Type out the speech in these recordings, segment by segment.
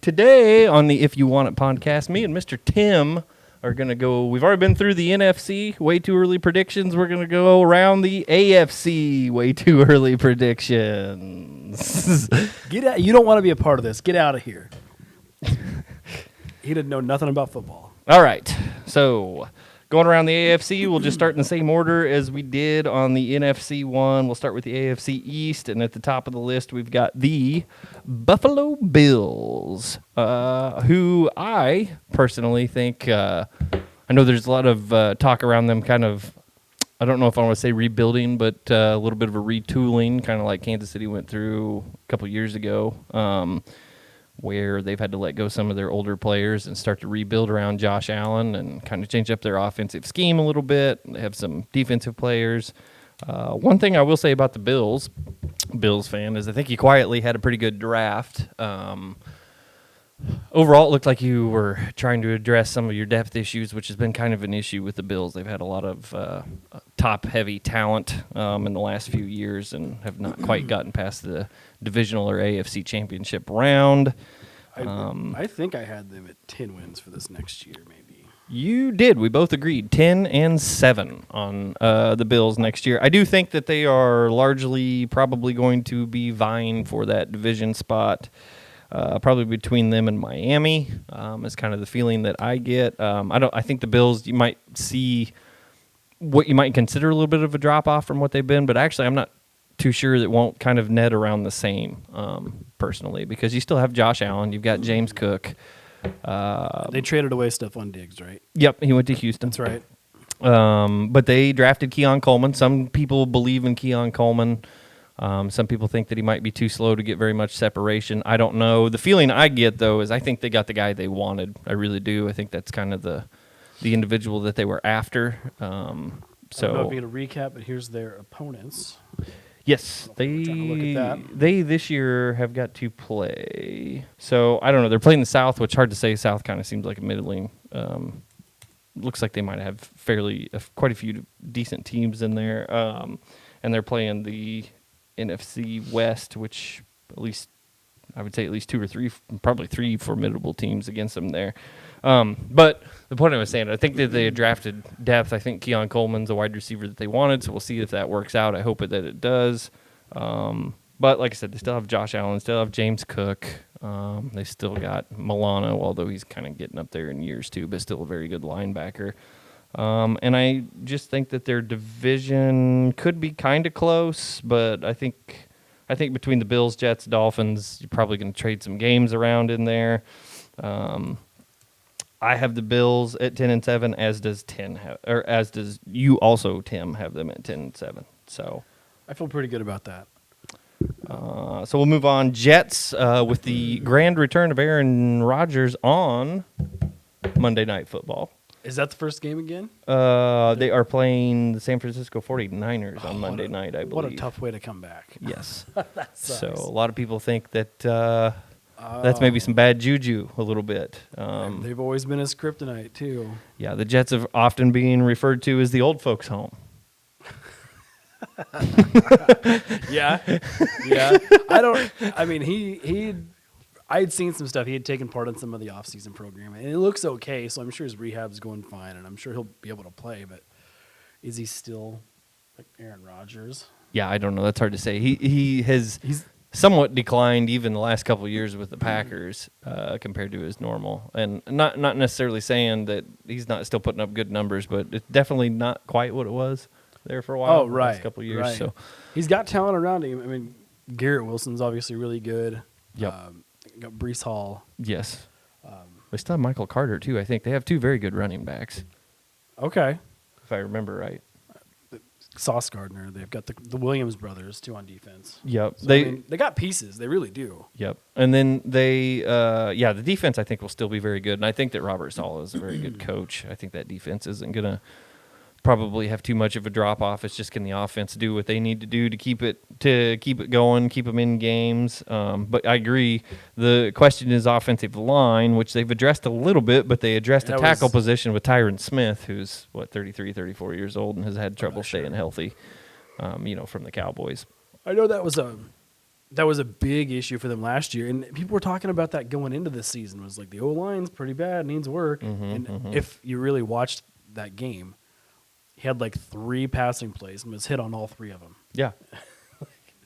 today on the If You Want It podcast, me and Mr. Tim are going to go. We've already been through the NFC, way too early predictions. We're going to go around the AFC, way too early predictions. Get out. You don't want to be a part of this. Get out of here. He didn't know nothing about football. All right. So going around the AFC, we'll just start in the same order as we did on the NFC one. We'll start with the AFC East, and at the top of the list, we've got the Buffalo Bills, who I personally think, I know there's a lot of talk around them kind of, I don't know if I want to say rebuilding, but a little bit of a retooling, kind of like Kansas City went through a couple years ago, where they've had to let go some of their older players and start to rebuild around Josh Allen and kind of change up their offensive scheme a little bit. They have some defensive players. One thing I will say about the Bills fan, is I think you quietly had a pretty good draft. Overall, it looked like you were trying to address some of your depth issues, which has been kind of an issue with the Bills. They've had a lot of top-heavy talent in the last few years and have not quite gotten past the divisional or AFC championship round. I think I had them at 10 wins for this next year, maybe. You did. We both agreed. 10-7 on the Bills next year. I do think that they are largely probably going to be vying for that division spot. Probably between them and Miami is kind of the feeling that I get. I think the Bills, you might see what you might consider a little bit of a drop off from what they've been, but actually I'm not too sure that won't kind of net around the same personally, because you still have Josh Allen, you've got James Cook. They traded away Stephon Diggs, right? Yep, he went to Houston. That's right. But they drafted Keon Coleman. Some people believe in Keon Coleman. Some people think that he might be too slow to get very much separation. I don't know. The feeling I get, though, is I think they got the guy they wanted. I really do. I think that's kind of the individual that they were after. I don't know if you're going to recap, but here's their opponents. Yes, they this year have got to play. So, I don't know. They're playing the South, which is hard to say. South kind of seems like a middling. Looks like they might have quite a few decent teams in there. And they're playing the NFC West, which at least I would say at least two or three, probably three formidable teams against them there. But the point I was saying, I think that they had drafted depth. I think Keon Coleman's a wide receiver that they wanted, so we'll see if that works out. I hope that it does. But like I said, they still have Josh Allen, still have James Cook. They still got Milano, although he's kind of getting up there in years too, but still a very good linebacker. And I just think that their division could be kind of close, but I think between the Bills, Jets, Dolphins, you're probably going to trade some games around in there. I have the Bills at 10-7, as does you also, Tim, have them at 10-7. So I feel pretty good about that. So we'll move on. Jets with the grand return of Aaron Rodgers on Monday Night Football. Is that the first game again? They are playing the San Francisco 49ers on Monday night, I believe. What a tough way to come back. Yes. That sucks. So a lot of people think that that's maybe some bad juju a little bit. They've always been his kryptonite, too. Yeah, the Jets have often been referred to as the old folks' home. Yeah. I had seen some stuff. He had taken part in some of the off-season programming, and it looks okay, so I'm sure his rehab's going fine, and I'm sure he'll be able to play, but is he still like Aaron Rodgers? Yeah, I don't know. That's hard to say. He's somewhat declined even the last couple of years with the Packers compared to his normal. And not necessarily saying that he's not still putting up good numbers, but it's definitely not quite what it was there for a while. Oh, right. The last couple of years. Right. So he's got talent around him. I mean, Garrett Wilson's obviously really good. Yep. Got Breece Hall. Yes. They still have Michael Carter, too. I think they have two very good running backs. Okay. If I remember right. Sauce Gardner. They've got the Williams brothers, too, on defense. Yep. So, they got pieces. They really do. Yep. And then the defense I think will still be very good. And I think that Robert Saleh is a very good coach. I think that defense isn't going to probably have too much of a drop off. It's just can the offense do what they need to do to keep it going, keep them in games. But I agree. The question is offensive line, which they've addressed a little bit, but they addressed the tackle position with Tyron Smith, who's 33, 34 years old and has had trouble staying healthy. From the Cowboys. I know that was that was a big issue for them last year, and people were talking about that going into this season. It was like the O-line's pretty bad, needs work. If you really watched that game, he had like 3 passing plays and was hit on all 3 of them. Yeah.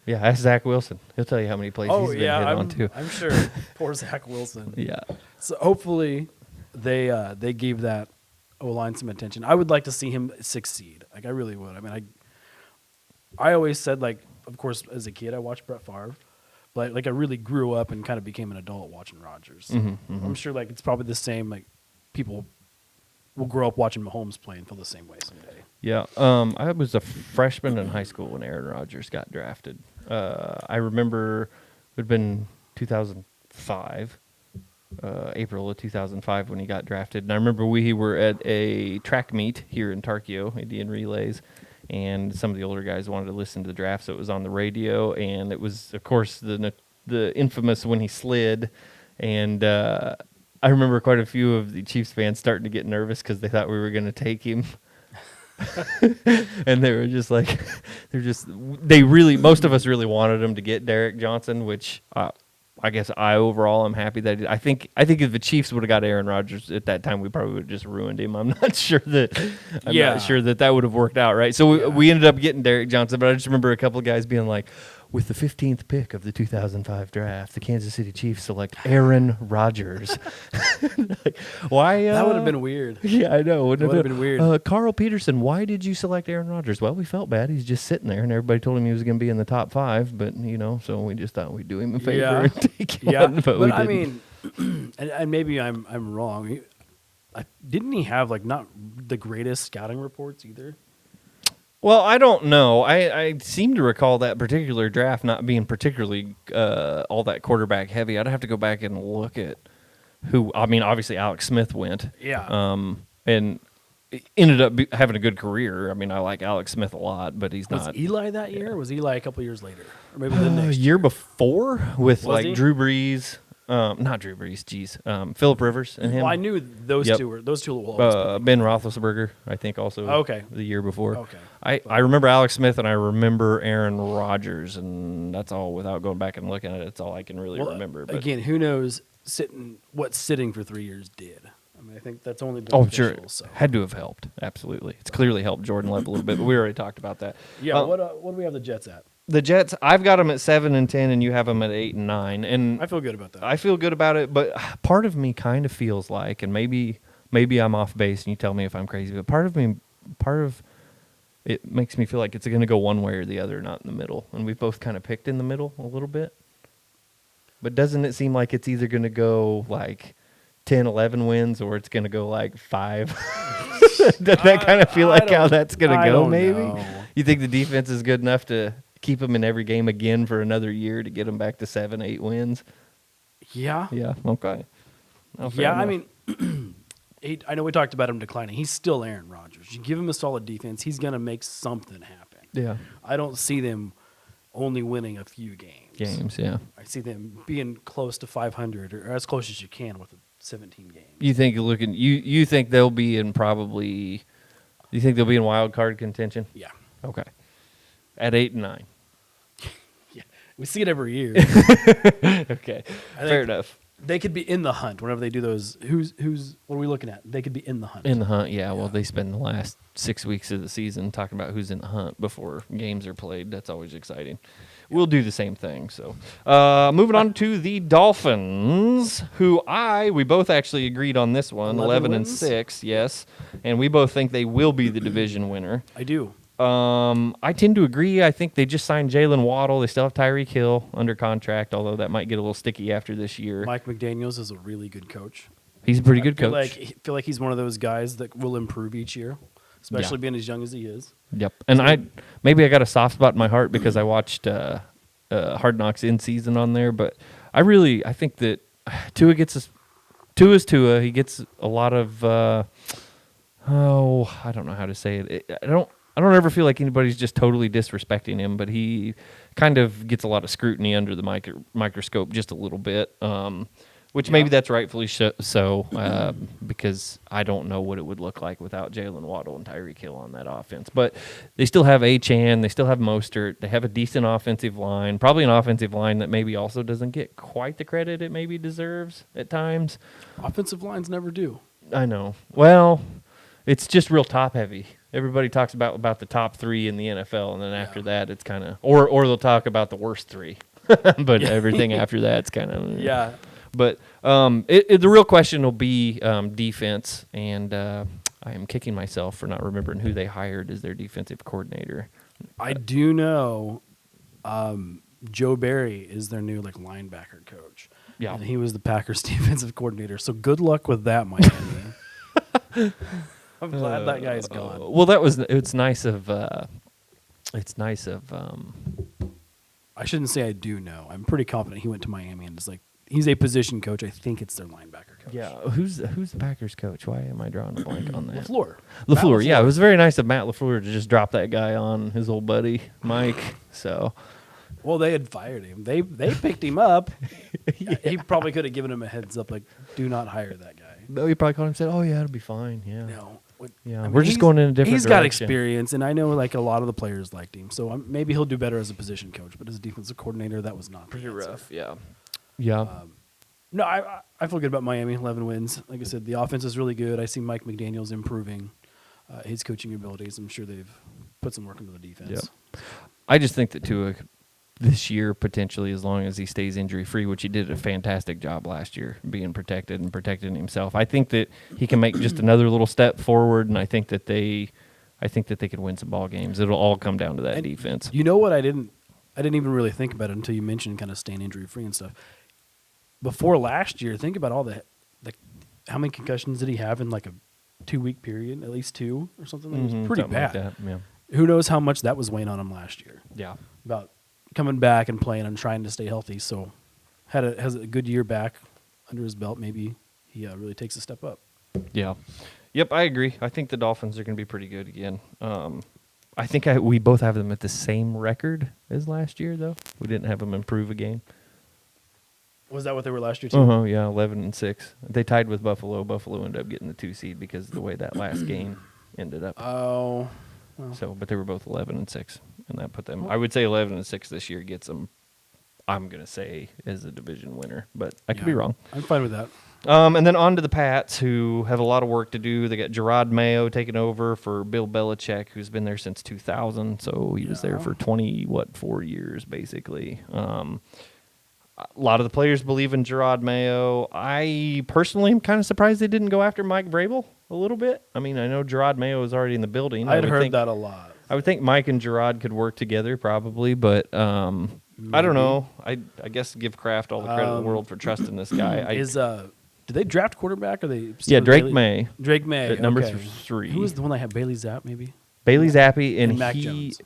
Yeah, ask Zach Wilson. He'll tell you how many plays he's been hit on too. I'm sure. Poor Zach Wilson. Yeah. So hopefully they gave that O-line some attention. I would like to see him succeed. Like I really would. I mean, I always said, like, of course, as a kid I watched Brett Favre, but like I really grew up and kind of became an adult watching Rodgers. So I'm sure like it's probably the same. Like people will grow up watching Mahomes play and feel the same way someday. Yeah. I was a freshman in high school when Aaron Rodgers got drafted. I remember it had been 2005, April of 2005 when he got drafted. And I remember we were at a track meet here in Tarkio, Indian Relays, and some of the older guys wanted to listen to the draft, so it was on the radio. And it was, of course, the infamous when he slid. And I remember quite a few of the Chiefs fans starting to get nervous because they thought we were going to take him. And they were just like, most of us really wanted him to get Derek Johnson, which I guess overall I'm happy that I think if the Chiefs would have got Aaron Rodgers at that time, we probably would have just ruined him. I'm not sure that would have worked out right. So we ended up getting Derek Johnson, but I just remember a couple of guys being like, with the 15th pick of the 2005 draft, the Kansas City Chiefs select Aaron Rodgers. Like, why? That would have been weird. Yeah, I know. It would have been weird. Carl Peterson, why did you select Aaron Rodgers? Well, we felt bad. He's just sitting there, and everybody told him he was going to be in the top 5, but, so we just thought we'd do him a favor and take one, but we didn't. I mean, and maybe I'm wrong. Didn't he have, like, not the greatest scouting reports either? Well, I don't know. I seem to recall that particular draft not being particularly all that quarterback heavy. I'd have to go back and look at who. I mean, obviously Alex Smith went. Yeah. And ended up having a good career. I mean, I like Alex Smith a lot, but he's not. Was Eli that year? Or was Eli a couple years later? Or maybe the next year before with was he? Drew Brees. Not Drew Brees, Phillip Rivers and him. Well, I knew those two will always play. Ben Roethlisberger, I think, also the year before. Okay. I remember Alex Smith and I remember Aaron Rodgers, and that's all without going back and looking at it. That's all I can really remember. But again, who knows what sitting for 3 years did. I mean, I think that's only been official, sure. So. Had to have helped. Absolutely. It's clearly helped Jordan Love a little bit, but we already talked about that. Yeah, what do we have the Jets at? The Jets, I've got them at 7 and 10, and you have them at 8 and 9. And I feel good about that. I feel good about it, but part of me kind of feels like, and maybe I'm off base, and you tell me if I'm crazy, but part of it makes me feel like it's going to go one way or the other, not in the middle. And we've both kind of picked in the middle a little bit. But doesn't it seem like it's either going to go like 10, 11 wins, or it's going to go like 5? Does that kind of feel like how that's going to go, maybe? Know. You think the defense is good enough to keep them in every game again for another year to get them back to 7, 8 wins? Yeah. Yeah, okay. I mean, I know we talked about him declining. He's still Aaron Rodgers. You give him a solid defense, he's going to make something happen. Yeah. I don't see them only winning a few games. Yeah. I see them being close to 500 or as close as you can with 17 games. You think you think they'll be in you think they'll be in wild card contention? Yeah. Okay. At 8 and 9. Yeah. We see it every year. Okay. Fair enough. They could be in the hunt whenever they do those. What are we looking at? They could be in the hunt. In the hunt, yeah. Well, they spend the last 6 weeks of the season talking about who's in the hunt before games are played. That's always exciting. We'll do the same thing. So, moving on to the Dolphins, who we both actually agreed on this one, 11 and 6, yes, and we both think they will be the division winner. I do. I tend to agree. I think they just signed Jalen Waddle. They still have Tyreek Hill under contract, although that might get a little sticky after this year. Mike McDaniels is a really good coach. He's a pretty good coach. I feel like he's one of those guys that will improve each year, especially being as young as he is. Yep. And maybe I got a soft spot in my heart because I watched Hard Knocks in season on there, but I think that Tua's Tua. He gets a lot of I don't know how to say it. I don't ever feel like anybody's just totally disrespecting him, but he kind of gets a lot of scrutiny under the microscope just a little bit. Which Yeah. maybe that's rightfully so, because I don't know what it would look like without Jalen Waddle and Tyreek Hill on that offense. But they still have Achane, they still have Mostert, they have a decent offensive line, probably an offensive line that maybe also doesn't get quite the credit it maybe deserves at times. Offensive lines never do. I know. Well, it's just real top heavy. Everybody talks about the top 3 in the NFL, and then after that, it's kind of or they'll talk about the worst 3, but everything after that's kind of Yeah. But the real question will be defense, and I am kicking myself for not remembering who they hired as their defensive coordinator. I do know Joe Barry is their new linebacker coach. Yeah. And he was the Packers defensive coordinator. So good luck with that, Miami. I'm glad that guy's gone. Well, it's nice of I shouldn't say I do know. I'm pretty confident he went to Miami and is he's a position coach. I think it's their linebacker coach. yeah. Who's the Packers coach? Why am I drawing a blank on that? LaFleur. LaFleur. Yeah, it was very nice of Matt LaFleur to just drop that guy on his old buddy Mike. So. Well, they had fired him. They picked him up. He probably could have given him a heads up, do not hire that guy. No, he probably called him and said, "Oh yeah, it'll be fine." Yeah. No. Yeah, I mean, we're just going in a different He's got direction. experience, and I know a lot of the players liked him. So maybe he'll do better as a position coach. But as a defensive coordinator, that was not Pretty the answer. rough. Yeah. Yeah. No, I feel good about Miami. 11 wins. Like I said, the offense is really good. I see Mike McDaniel's improving his coaching abilities. I'm sure they've put some work into the defense. I just think that Tua this year, potentially, as long as he stays injury-free, which he did a fantastic job last year, being protected and protecting himself. I think that he can make just another little step forward, and I think that they could win some ball games. It'll all come down to that And defense. You know what? I didn't even really think about it until you mentioned kind of staying injury-free and stuff. Before last year, think about all how many concussions did he have in a 2-week period? At least 2 or something. It was pretty Something like bad. that, yeah. Who knows how much that was weighing on him last year? Yeah. About coming back and playing and trying to stay healthy. So has a good year back under his belt. Maybe he really takes a step up. Yeah. Yep, I agree. I think the Dolphins are going to be pretty good again. I think we both have them at the same record as last year, though. We didn't have them improve a game. Was that what they were last year too? Yeah, 11-6. They tied with Buffalo. Buffalo ended up getting the 2 seed because of the way that last game ended up. Oh. So, but they were both 11-6, and that put them. I would say 11-6 this year gets them. I'm gonna say as a division winner, but I could be wrong. I'm fine with that. And then on to the Pats, who have a lot of work to do. They got Gerard Mayo taking over for Bill Belichick, who's been there since 2000. So he was there for 4 years, basically. A lot of the players believe in Gerard Mayo. I personally am kind of surprised they didn't go after Mike Vrabel a little bit. I mean, I know Gerard Mayo is already in the building. I had heard that a lot. I would think Mike and Gerard could work together probably, but I don't know. I guess give Kraft all the credit in the world for trusting this guy. Did they draft quarterback? Or they Drake May. Drake May At number okay. 3. Who was the one that had Bailey Zapp? Maybe Bailey Zappi and Mac he. Jones.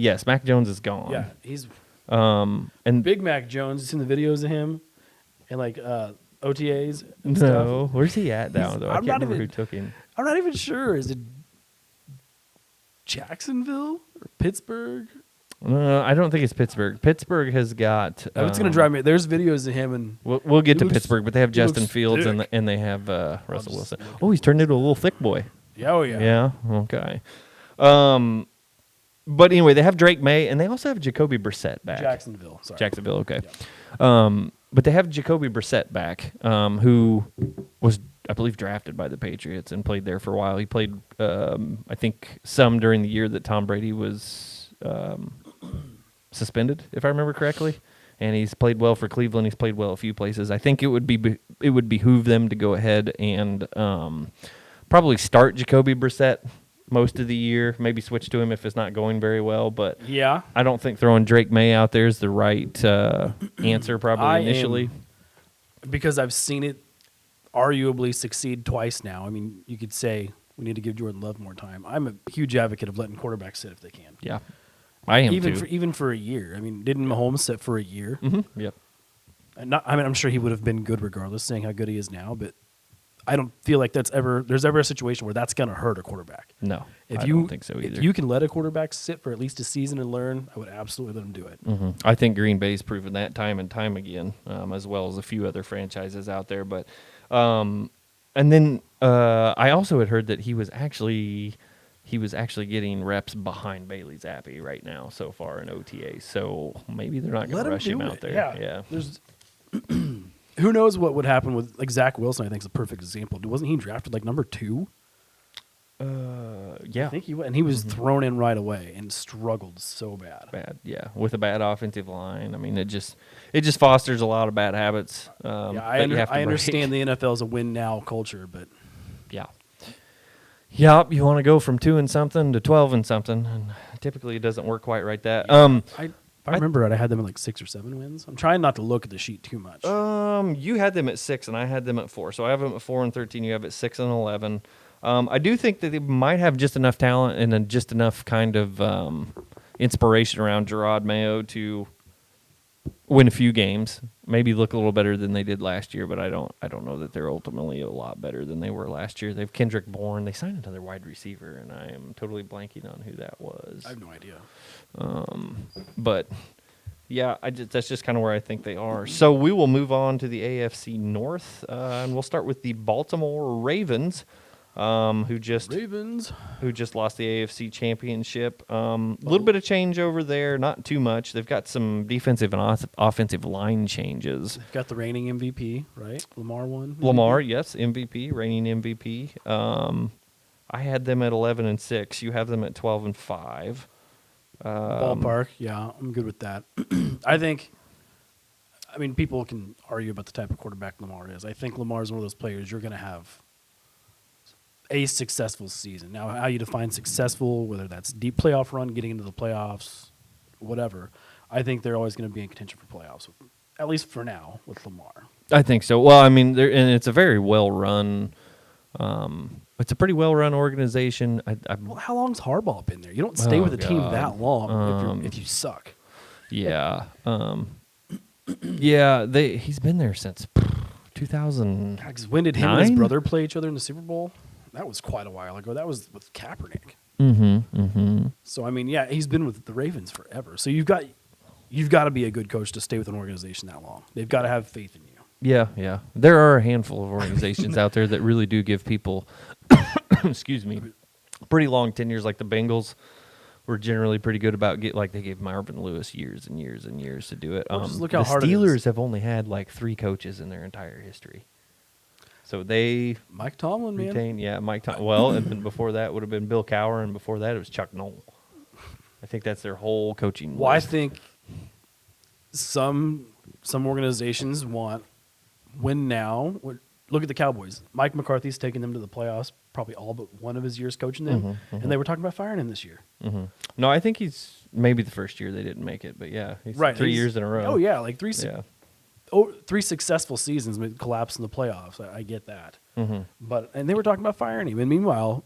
Yes, Mac Jones is gone. Yeah, he's and Big Mac Jones. You seen the videos of him and OTAs and no, stuff. where's he at now though? I I'm can't not remember even- who took him. I'm not even sure. Is it Jacksonville or Pittsburgh? I don't think it's Pittsburgh. Pittsburgh has got. It's gonna drive me. There's videos of him and We'll get He to looks- Pittsburgh, but they have he Justin looks Fields thick. and they have Russell just Wilson. look Oh, he's turned into a little thick boy. yeah. Yeah. Okay. But anyway, they have Drake May and they also have Jacoby Brissett back. Jacksonville. Sorry. Jacksonville. Okay. But they have Jacoby Brissett back, who was, I believe, drafted by the Patriots and played there for a while. He played, I think, some during the year that Tom Brady was suspended, if I remember correctly. And he's played well for Cleveland. He's played well a few places. I think it would behoove them to go ahead and probably start Jacoby Brissett most of the year. Maybe switch to him if it's not going very well. But Yeah. I don't think throwing Drake May out there is the right answer probably initially. Because I've seen it arguably succeed twice now. I mean, you could say we need to give Jordan Love more time. I'm a huge advocate of letting quarterbacks sit if they can. Yeah, I am even too. even for a year. I mean, didn't Mahomes sit for a year? Yep. I'm sure he would have been good regardless, saying how good he is now. But I don't feel like there's ever a situation where that's going to hurt a quarterback. No, If I you don't think so either. If you can let a quarterback sit for at least a season and learn, I would absolutely let him do it. I think Green Bay's proven that time and time again, as well as a few other franchises out there. But, and then I also had heard that he was actually getting reps behind Bailey Zappi right now so far in OTA. So maybe they're not going to rush him out there. Yeah. There's who knows what would happen with like Zach Wilson? I think is a perfect example. Wasn't he drafted like number 2? Yeah. I think he was, and he was thrown in right away and struggled so bad. Bad, yeah, with a bad offensive line. I mean, it just fosters a lot of bad habits. I understand the NFL is a win now culture, but yeah. Yep, you want to go from 2 and something to 12 and something, and typically it doesn't work quite right that. I remember I had them at like 6 or 7 wins. I'm trying not to look at the sheet too much. You had them at 6, and I had them at 4. So I have them at 4 and 13. You have it 6 and 11. I do think that they might have just enough talent and then just enough kind of inspiration around Gerard Mayo to win a few games, maybe look a little better than they did last year. But I don't know that they're ultimately a lot better than they were last year. They have Kendrick Bourne. They signed another wide receiver, and I am totally blanking on who that was. I have no idea. But yeah, that's just kind of where I think they are. So we will move on to the AFC North, and we'll start with the Baltimore Ravens, who just lost the AFC Championship. A little bit of change over there, not too much. They've got some defensive and offensive line changes. They've got the reigning MVP, right? Lamar won. Lamar, yes, MVP, reigning MVP. I had them at 11 and 6. You have them at 12 and 5. Ballpark, yeah, I'm good with that. I mean, people can argue about the type of quarterback Lamar is. I think Lamar is one of those players you're going to have a successful season. Now, how you define successful, whether that's deep playoff run, getting into the playoffs, whatever, I think they're always going to be in contention for playoffs, at least for now, with Lamar. I think so. Well, I mean, and it's a very well-run it's a pretty well-run organization. Well, how long's Harbaugh been there? You don't stay with a team that long if you suck. Yeah. Yeah, he's been there since 2000. When did him and his brother play each other in the Super Bowl? That was quite a while ago. That was with Kaepernick. So, I mean, yeah, he's been with the Ravens forever. So you've got to be a good coach to stay with an organization that long. They've got to have faith in you. Yeah. There are a handful of organizations out there that really do give people, excuse me, pretty long tenures. Like the Bengals were generally pretty good about they gave Marvin Lewis years and years and years to do it. Just look how the hard Steelers have only had like 3 coaches in their entire history. So Mike Tomlin, retain, man. Yeah, Mike Tomlin. Well, and then before that would have been Bill Cowher, and before that it was Chuck Noll. I think that's their whole coaching. Well, I think some organizations want win now. Look at the Cowboys. Mike McCarthy's taken them to the playoffs probably all but one of his years coaching them, and they were talking about firing him this year. No, I think he's maybe the first year they didn't make it, but yeah, he's right. 3 years in a row. Oh yeah, like 3 successful seasons with collapse in the playoffs. I get that, and they were talking about firing him. And meanwhile,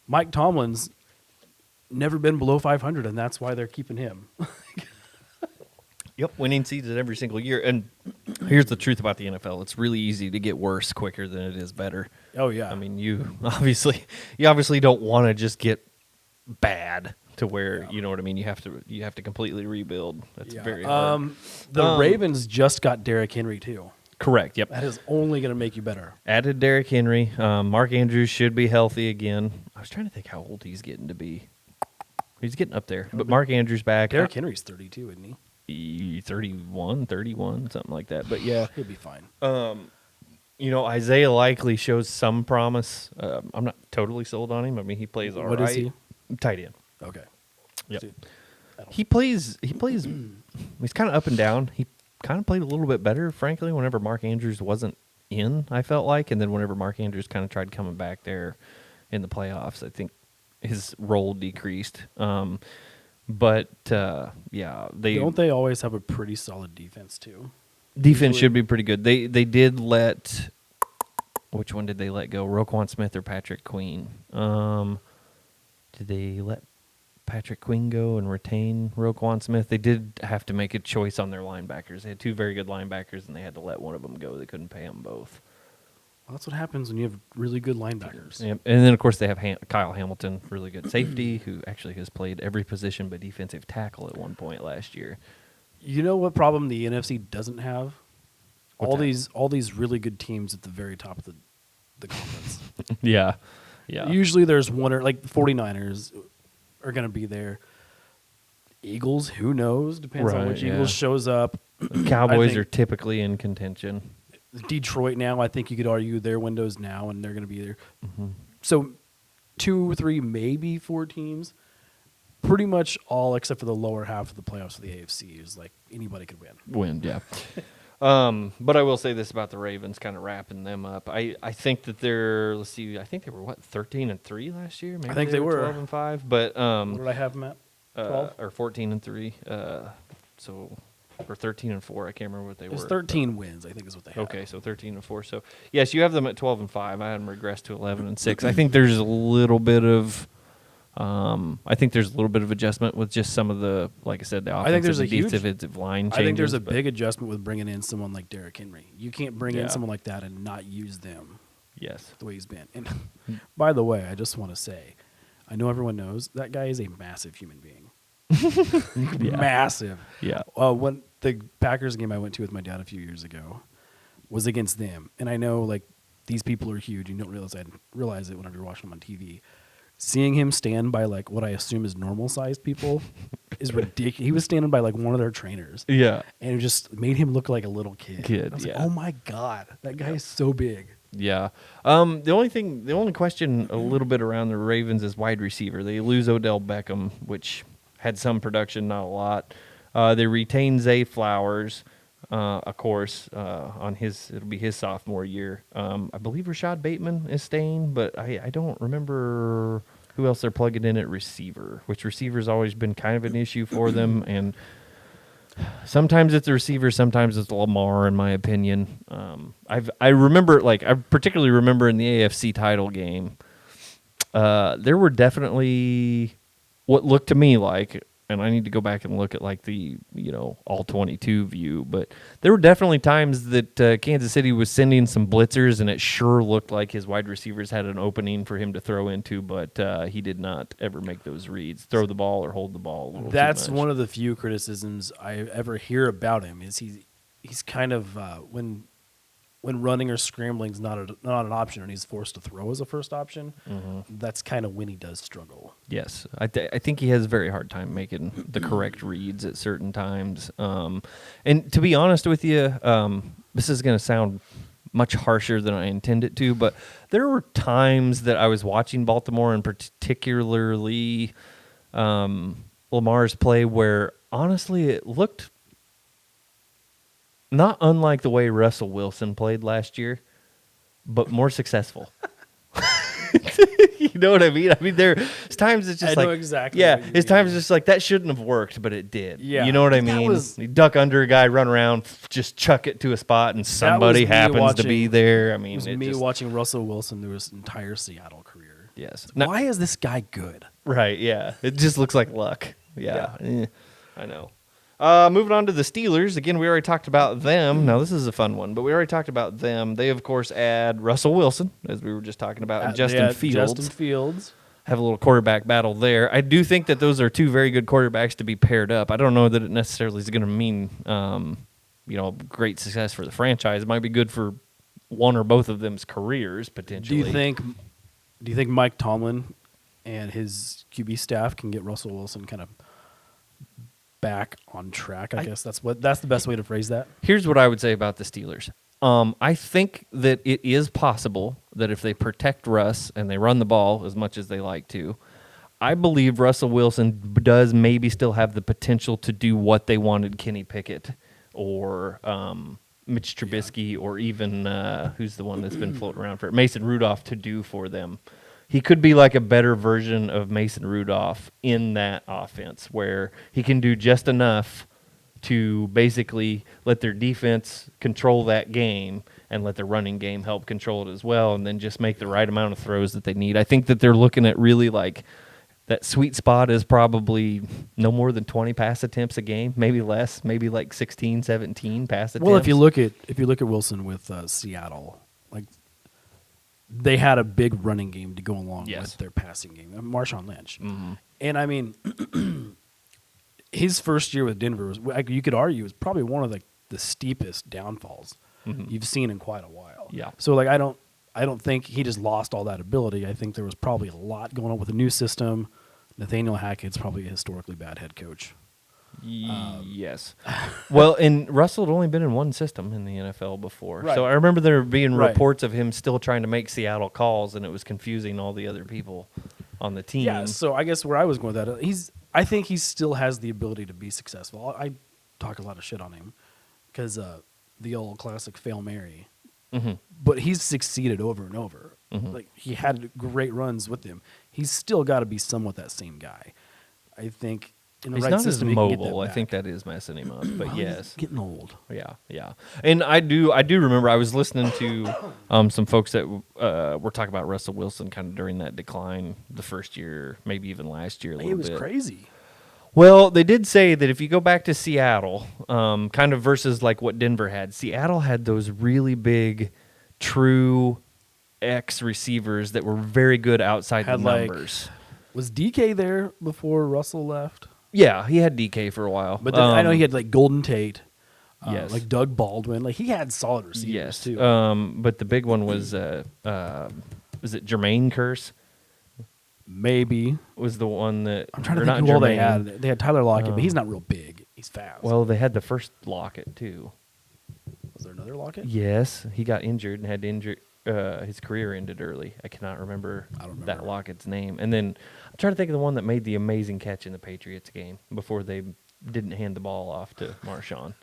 Mike Tomlin's never been below 500, and that's why they're keeping him. Yep, winning seasons every single year. And here's the truth about the NFL: it's really easy to get worse quicker than it is better. Oh yeah. I mean, you obviously don't want to just get bad to where you know what I mean. You have to completely rebuild. That's very hard. The Ravens just got Derrick Henry too. Correct. Yep. That is only going to make you better. Added Derrick Henry. Mark Andrews should be healthy again. I was trying to think how old he's getting to be. He's getting up there. But Mark Andrews back. Derrick Henry's 32, isn't he? 31, something like that. But yeah, he'll be fine. Isaiah Likely shows some promise. I'm not totally sold on him. I mean, he plays all right. What is he? Tight end. Okay. Yep. He plays. He's kind of up and down. He kind of played a little bit better, frankly, whenever Mark Andrews wasn't in, I felt like. And then whenever Mark Andrews kind of tried coming back there in the playoffs, I think his role decreased. But don't they always have a pretty solid defense too? Defense should be pretty good. They did let, which one did they let go? Roquan Smith or Patrick Queen? Did they let Patrick Queen go and retain Roquan Smith? They did have to make a choice on their linebackers. They had 2 very good linebackers, and they had to let one of them go. They couldn't pay them both. Well, that's what happens when you have really good linebackers. Yep. And then, of course, they have Kyle Hamilton, really good safety, who actually has played every position but defensive tackle at one point last year. You know what problem the NFC doesn't have? What's that? All these really good teams at the very top of the conference. Yeah. Yeah. Usually there's one, or like the 49ers are going to be there. Eagles, who knows? Depends on Right, which yeah. Eagles shows up. Cowboys think- are typically in contention. Detroit now, I think you could argue their window's now, and they're going to be there. So 2, 3, maybe 4 teams. Pretty much all except for the lower half of the playoffs of the AFC is like anybody could win. Yeah. But I will say this about the Ravens, kind of wrapping them up. I think that they're, let's see, I think they were, 13-3 last year? Maybe I think they were 12-5. But, What did I have them at? 12? or 14-3. Or 13-4. I can't remember what they It was were. 13 wins, I think is what they had. Okay, so 13-4. So yes, you have them at 12-5. I had them regressed to 11-6. I think there's a little bit of, adjustment with just some of the, like I said, the I think there's offensive a and huge- defensive line changes. I think there's a but- big adjustment with bringing in someone like Derrick Henry. You can't bring Yeah. in someone like that and not use them Yes. the way he's been. And by the way, I just want to say, I know everyone knows that guy is a massive human being. Yeah. Massive. Yeah. When the Packers game I went to with my dad a few years ago was against them, and I know like these people are huge. You don't realize it whenever you're watching them on TV. Seeing him stand by like what I assume is normal sized people is ridiculous. He was standing by like one of their trainers. Yeah. And it just made him look like a little kid. I was like, Yeah. oh my God, that guy is so big. Yeah. The only question a little bit around the Ravens is wide receiver. They lose Odell Beckham, which had some production, not a lot. They retain Zay Flowers, of course, it'll be his sophomore year. I believe Rashad Bateman is staying, but I don't remember who else they're plugging in at receiver, which receiver's always been kind of an issue for them. And sometimes it's the receiver, sometimes it's Lamar, in my opinion. I particularly remember in the AFC title game, there were definitely what looked to me like, and I need to go back and look at like the all 22 view, but there were definitely times that Kansas City was sending some blitzers, and it sure looked like his wide receivers had an opening for him to throw into, but he did not ever make those reads, throw the ball or hold the ball a little That's too much. one of the few criticisms I ever hear about him. Is he's kind of when running or scrambling is not an option, and he's forced to throw as a first option. That's kind of when he does struggle. Yes, I think he has a very hard time making the correct reads at certain times. And to be honest with you, this is going to sound much harsher than I intend it to, but there were times that I was watching Baltimore, and particularly Lamar's play, where honestly it looked not unlike the way Russell Wilson played last year, but more successful. You know what I mean? I mean, there's times it's just I like, know exactly yeah, what you it's times mean. it's like that shouldn't have worked, but it did. Yeah. You know what I That mean? was- You duck under a guy, run around, just chuck it to a spot, and somebody me happens to be watching- there. I mean, It was it me just, watching Russell Wilson through his entire Seattle career. yes. Why is this guy good? Right, yeah. It just looks like luck. Yeah. I know. Moving on to the Steelers. Again, we already talked about them. Now, this is a fun one, but we already talked about them. They, of course, add Russell Wilson, as we were just talking about, and Justin Fields. Justin Fields. Have a little quarterback battle there. I do think that those are two very good quarterbacks to be paired up. I don't know that it necessarily is going to mean, great success for the franchise. It might be good for one or both of them's careers, Do potentially. you think Mike Tomlin and his QB staff can get Russell Wilson kind of back on track? I guess that's the best way to phrase that. Here's what I would say about the Steelers. I think that it is possible that if they protect Russ and they run the ball as much as they like to, I believe Russell Wilson does maybe still have the potential to do what they wanted Kenny Pickett or Mitch Trubisky or even who's the one that's been floating around for Mason Rudolph to do for them. He could be like a better version of Mason Rudolph in that offense where he can do just enough to basically let their defense control that game and let their running game help control it as well, and then just make the right amount of throws that they need. I think that they're looking at really like that sweet spot is probably no more than 20 pass attempts a game, maybe less, maybe like 16, 17 pass attempts. Well, if you look at Wilson with Seattle, like they had a big running game to go along Yes. with their passing game. Marshawn Lynch. Mm-hmm. And I mean, his first year with Denver was, you could argue, was probably one of the steepest downfalls you've seen in quite a while. Yeah. So like I don't think he just lost all that ability. I think there was probably a lot going on with the new system. Nathaniel Hackett's probably a historically bad head coach. Yes. Well, and Russell had only been in one system in the NFL before. Right. So I remember there being Right. reports of him still trying to make Seattle calls, and it was confusing all the other people on the team. Yeah, so I guess where I was going with that, I think he still has the ability to be successful. I talk a lot of shit on him because the old classic fail Mary. Mm-hmm. But he's succeeded over and over. Like he had great runs with him. He's still got to be somewhat that same guy. I think in the He's right not system, as he can get mobile. that I back. think that is messing him up. But Well, yes. he's getting old. Yeah. And I do remember I was listening to some folks that were talking about Russell Wilson kind of during that decline the first year, maybe even last year a little It was bit. crazy. Well, they did say that if you go back to Seattle, kind of versus like what Denver had, Seattle had those really big, true X receivers that were very good outside Had the like- numbers. Was DK there before Russell left? Yeah, he had DK for a while. But then I know he had like Golden Tate, yes. like Doug Baldwin. Like he had solid receivers yes. too. But the big one was it Jermaine Curse? Maybe. Was the one that I'm trying to or think not who all they Jermaine. had. They had Tyler Lockett, but he's not real big. He's fast. Well, they had the first Lockett too. Was there another Lockett? Yes, he got injured and had injured. His career ended early. I cannot remember, I don't that remember. Lockett's name. And then I'm trying to think of the one that made the amazing catch in the Patriots game before they didn't hand the ball off to Marshawn.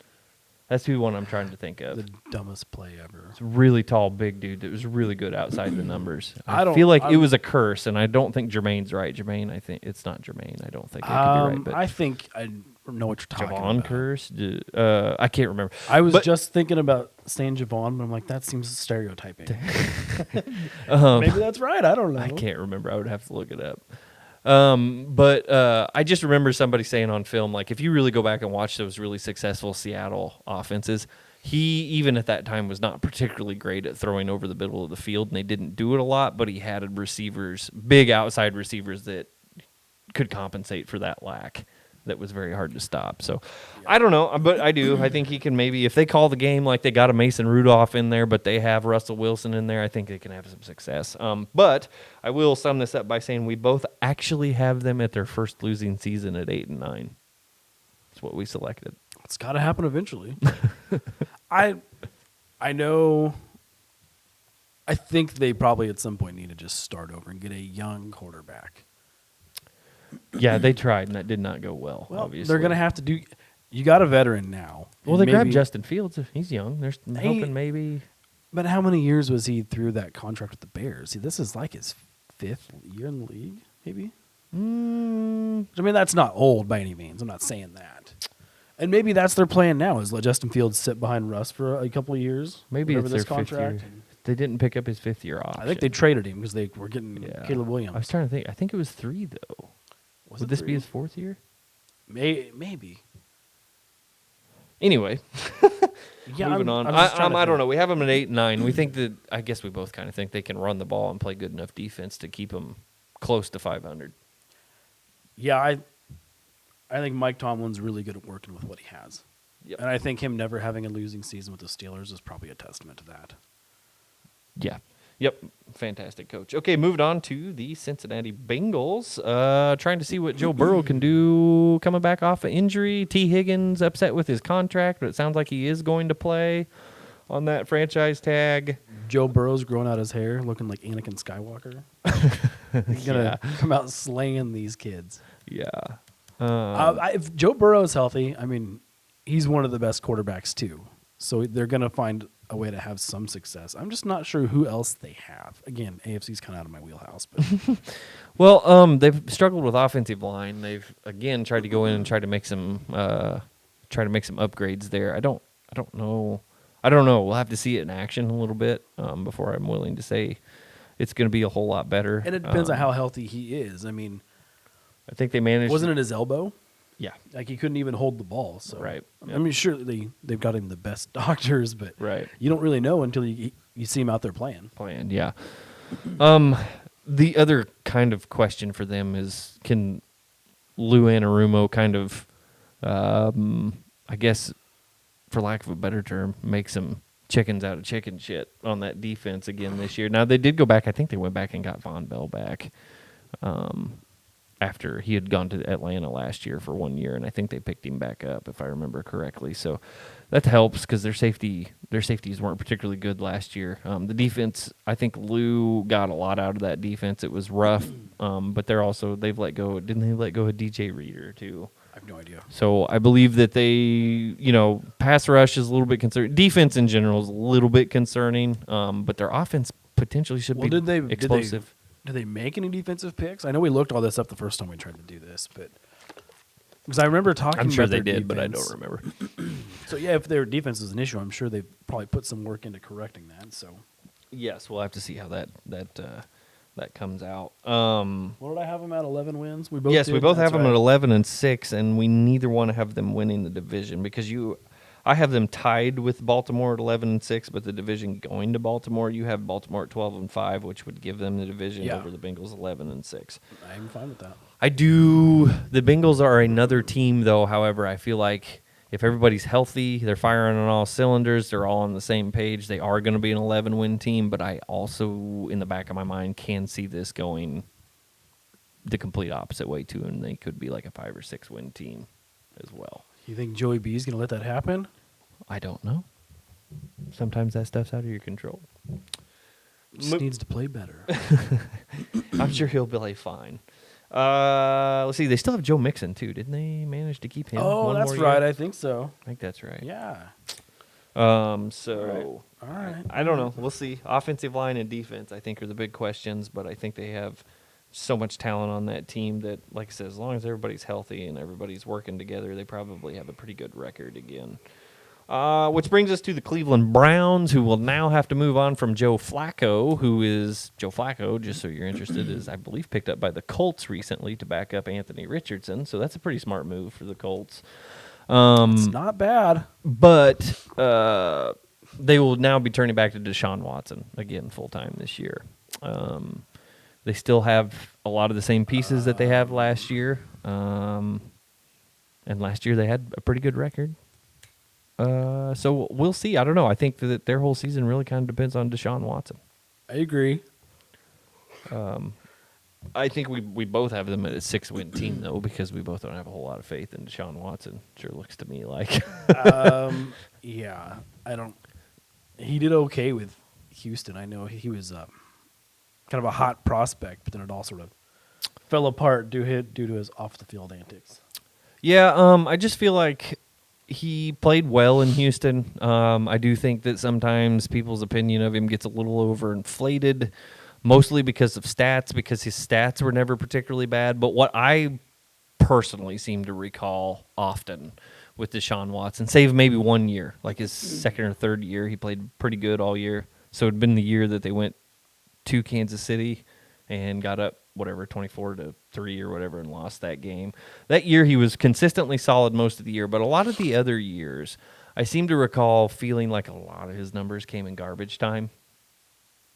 That's who one I'm trying to think of. The dumbest play ever. It's a really tall, big dude that was really good outside the numbers. I I don't- feel like I'm- it was a curse, and I don't think Jermaine's right. Jermaine, I think it's not Jermaine. I don't think I could be right, but I think I know what you're talking Javon about. Curse. I can't remember. I was But- just thinking about saying Javon, but I'm like, that seems stereotyping. Um, Maybe that's right. I don't know. I can't remember. I would have to look it up. But I just remember somebody saying on film, like, if you really go back and watch those really successful Seattle offenses, he, even at that time, was not particularly great at throwing over the middle of the field, and they didn't do it a lot, but he had receivers, big outside receivers that could compensate for that lack. That was very hard to stop. So I don't know, but I do. I think he can maybe, if they call the game like they got a Mason Rudolph in there, but they have Russell Wilson in there, I think they can have some success. But I will sum this up by saying we both actually have them at their first losing season at 8-9. That's what we selected. It's got to happen eventually. I know. I think they probably at some point need to just start over and get a young quarterback. Yeah, they tried, and that did not go well, Well, obviously. they're going to have to do. You got a veteran now. Well, and they grabbed maybe- Justin Fields. He's young. They're hoping maybe. But how many years was he through that contract with the Bears? See, this is like his 5th year in the league, maybe. I mean, that's not old by any means. I'm not saying that. And maybe that's their plan now: is let Justin Fields sit behind Russ for a couple of years. Maybe whatever it's this their 5th year. contract. They didn't pick up his 5th year option. I think they traded him because they were getting Yeah. Caleb Williams. I was trying to think. I think it was 3, though. Was Would it this be 3? his 4th year? Maybe. Anyway, Yeah, moving I'm on. just trying to I don't think. know. We have them at 8-9. We think that, I guess we both kind of think they can run the ball and play good enough defense to keep them close to 500. Yeah, I think Mike Tomlin's really good at working with what he has. Yep. And I think him never having a losing season with the Steelers is probably a testament to that. Yeah. Yep. Fantastic coach. Okay, moved on to the Cincinnati Bengals. Trying to see what Joe Burrow can do coming back off an injury. T. Higgins upset with his contract, but it sounds like he is going to play on that franchise tag. Joe Burrow's growing out his hair, looking like Anakin Skywalker. He's going to come out slaying these kids. Yeah. If Joe Burrow is healthy, I mean, he's one of the best quarterbacks too. So they're going to find a way to have some success. I'm just not sure who else they have. Again, AFC's kind of out of my wheelhouse. But Well, they've struggled with offensive line. They've again tried to go in and try to make some upgrades there. I don't know. We'll have to see it in action a little bit before I'm willing to say it's going to be a whole lot better. and it depends on how healthy he is. I mean, I think they managed. wasn't it his elbow? Yeah. Like he couldn't even hold the ball. So Right. I mean, sure they've got him the best doctors, but Right. you don't really know until you see him out there playing. Planned, yeah. The other kind of question for them is, can Lou Anarumo kind of, I guess, for lack of a better term, make some chickens out of chicken shit on that defense again this year? Now, they did go back. I think they went back and got Von Bell back after he had gone to Atlanta last year for 1 year, and I think they picked him back up, if I remember correctly. So that helps because their safeties weren't particularly good last year. The defense, I think Lou got a lot out of that defense. It was rough, but they've let go. Didn't they let go of DJ Reader too? I have no idea. So I believe that they, pass rush is a little bit concerning. Defense in general is a little bit concerning, but their offense potentially should be explosive. Did they make any defensive picks? I know we looked all this up the first time we tried to do this, but because I remember talking about I'm sure they their did, defense. but I don't remember. So, yeah, if their defense is an issue, I'm sure they probably put some work into correcting that. So, Yes, we'll have to see how that comes out. what did I have them at? 11 wins. We both Yes, did? we both That's have them right. at 11-6, and we neither want to have them winning the division because I have them tied with Baltimore at 11-6, but the division going to Baltimore. You have Baltimore at 12-5, which would give them the division over the Bengals 11-6. I'm fine with that. I do. The Bengals are another team, though. However, I feel like if everybody's healthy, they're firing on all cylinders, they're all on the same page, they are going to be an 11-win team. But I also, in the back of my mind, can see this going the complete opposite way too, and they could be like a 5 or 6 win team as well. You think Joey B is going to let that happen? I don't know. Sometimes that stuff's out of your control. Just needs to play better. I'm sure he'll play fine. Let's see. They still have Joe Mixon too. Didn't they manage to keep him? Oh, one that's more right. year? I think so. I think that's right. Yeah. So All right. I don't know. We'll see. Offensive line and defense, I think, are the big questions. But I think they have so much talent on that team that, like I said, as long as everybody's healthy and everybody's working together, they probably have a pretty good record again. Which brings us to the Cleveland Browns, who will now have to move on from Joe Flacco, Joe Flacco, just so you're interested, is, I believe, picked up by the Colts recently to back up Anthony Richardson. So that's a pretty smart move for the Colts. It's not bad. But they will now be turning back to Deshaun Watson again full-time this year. They still have a lot of the same pieces that they have last year. And last year they had a pretty good record. So we'll see. I don't know. I think that their whole season really kind of depends on Deshaun Watson. I agree. I think we both have them at a 6-win team, though, because we both don't have a whole lot of faith in Deshaun Watson. Sure looks to me like. Yeah. I don't. He did okay with Houston. I know he was kind of a hot prospect, but then it all sort of fell apart due to his off-the-field antics. Yeah, I just feel like he played well in Houston. I do think that sometimes people's opinion of him gets a little overinflated, mostly because of stats, because his stats were never particularly bad. But what I personally seem to recall often with Deshaun Watson, save maybe 1 year, like his second or third year, he played pretty good all year. So it had been the year that they went to Kansas City and got up 24-3 or whatever, and lost that game. That year he was consistently solid most of the year, but a lot of the other years, I seem to recall feeling like a lot of his numbers came in garbage time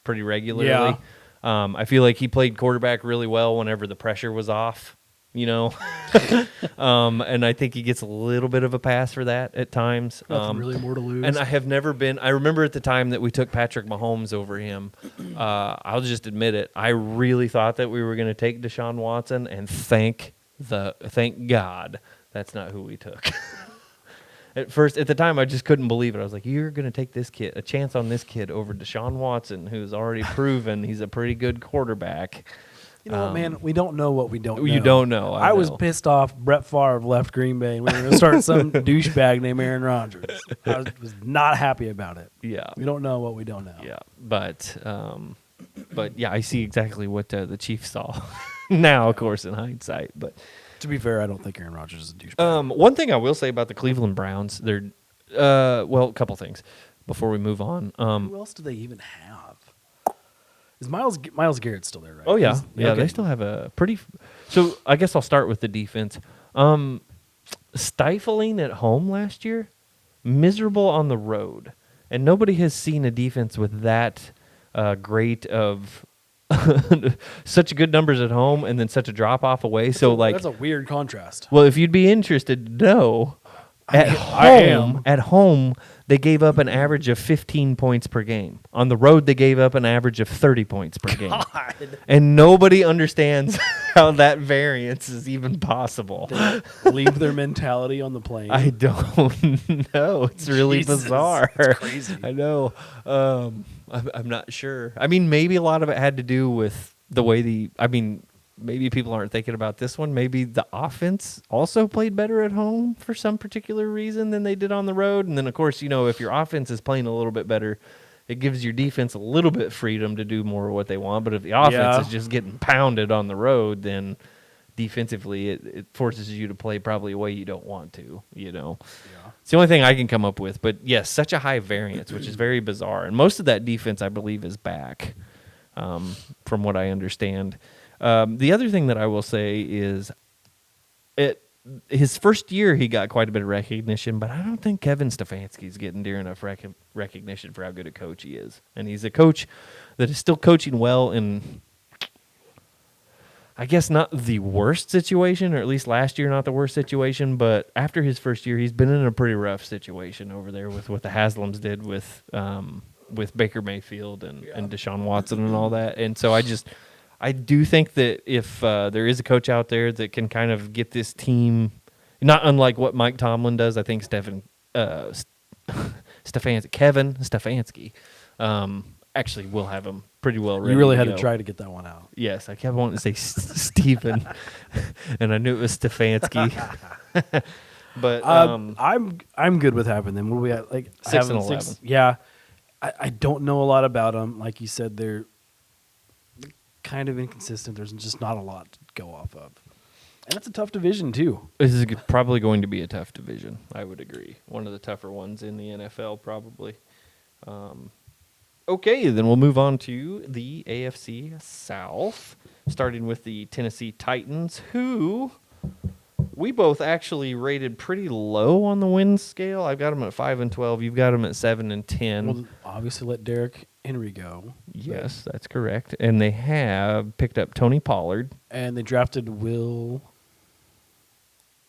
pretty regularly. Yeah. I feel like he played quarterback really well whenever the pressure was off, and I think he gets a little bit of a pass for that at times. Nothing really more to lose. And I have never been. I remember at the time that we took Patrick Mahomes over him. I'll just admit it. I really thought that we were going to take Deshaun Watson, and thank God that's not who we took. At the time, I just couldn't believe it. I was like, "You're going to take a chance on this kid over Deshaun Watson, who's already proven he's a pretty good quarterback." You know what, man? We don't know what we don't know. You don't know. I was know. pissed off Brett Favre left Green Bay, and we were going to start some douchebag named Aaron Rodgers. I was not happy about it. Yeah. We don't know what we don't know. Yeah. But yeah, I see exactly what the Chiefs saw now, of course, in hindsight. But to be fair, I don't think Aaron Rodgers is a douchebag. one thing I will say about the Cleveland Browns, they're a couple things before we move on. Who else do they even have? Is Myles Garrett still there, right? Oh, yeah. Okay. They still have a pretty so I guess I'll start with the defense. Stifling at home last year, miserable on the road. And nobody has seen a defense with that great of such good numbers at home and then such a drop off away. So that's a weird contrast. well, if you'd be interested to know, I at home they gave up an average of 15 points per game. On the road they gave up an average of 30 points per game. And nobody understands how that variance is even possible. They leave their mentality on the plane. I don't know. It's really Jesus, bizarre. it's crazy. I know. I'm not sure. I mean, maybe a lot of it had to do with the way maybe people aren't thinking about this one. Maybe the offense also played better at home for some particular reason than they did on the road. And then, of course, if your offense is playing a little bit better, it gives your defense a little bit freedom to do more of what they want. But if the offense is just getting pounded on the road, then defensively it forces you to play probably a way you don't want to, Yeah. It's the only thing I can come up with. But, yes, such a high variance, which is very bizarre. And most of that defense, I believe, is back from what I understand. The other thing that I will say is his first year he got quite a bit of recognition, but I don't think Kevin Stefanski's getting near enough recognition for how good a coach he is. And he's a coach that is still coaching well in, I guess, not the worst situation, or at least last year not the worst situation, but after his first year he's been in a pretty rough situation over there with what the Haslams did with Baker Mayfield and Deshaun Watson and all that. And so I do think that if there is a coach out there that can kind of get this team, not unlike what Mike Tomlin does, I think Kevin Stefanski actually will have him pretty well ready. You really to had go. to try to get that one out. Yes, I kept wanting to say Stephen, and I knew it was Stefanski. But I'm good with having them. What are we at? Like 6-11. Yeah, I don't know a lot about them. Like you said, they're kind of inconsistent. There's just not a lot to go off of, and it's a tough division too. This is probably going to be a tough division. I would agree. One of the tougher ones in the NFL, probably. Okay, then we'll move on to the AFC South, starting with the Tennessee Titans, who we both actually rated pretty low on the win scale. I've got them at 5-12. You've got them at 7-10. Well, obviously let Derrick Henry go. Yes, that's correct. And they have picked up Tony Pollard. And they drafted Will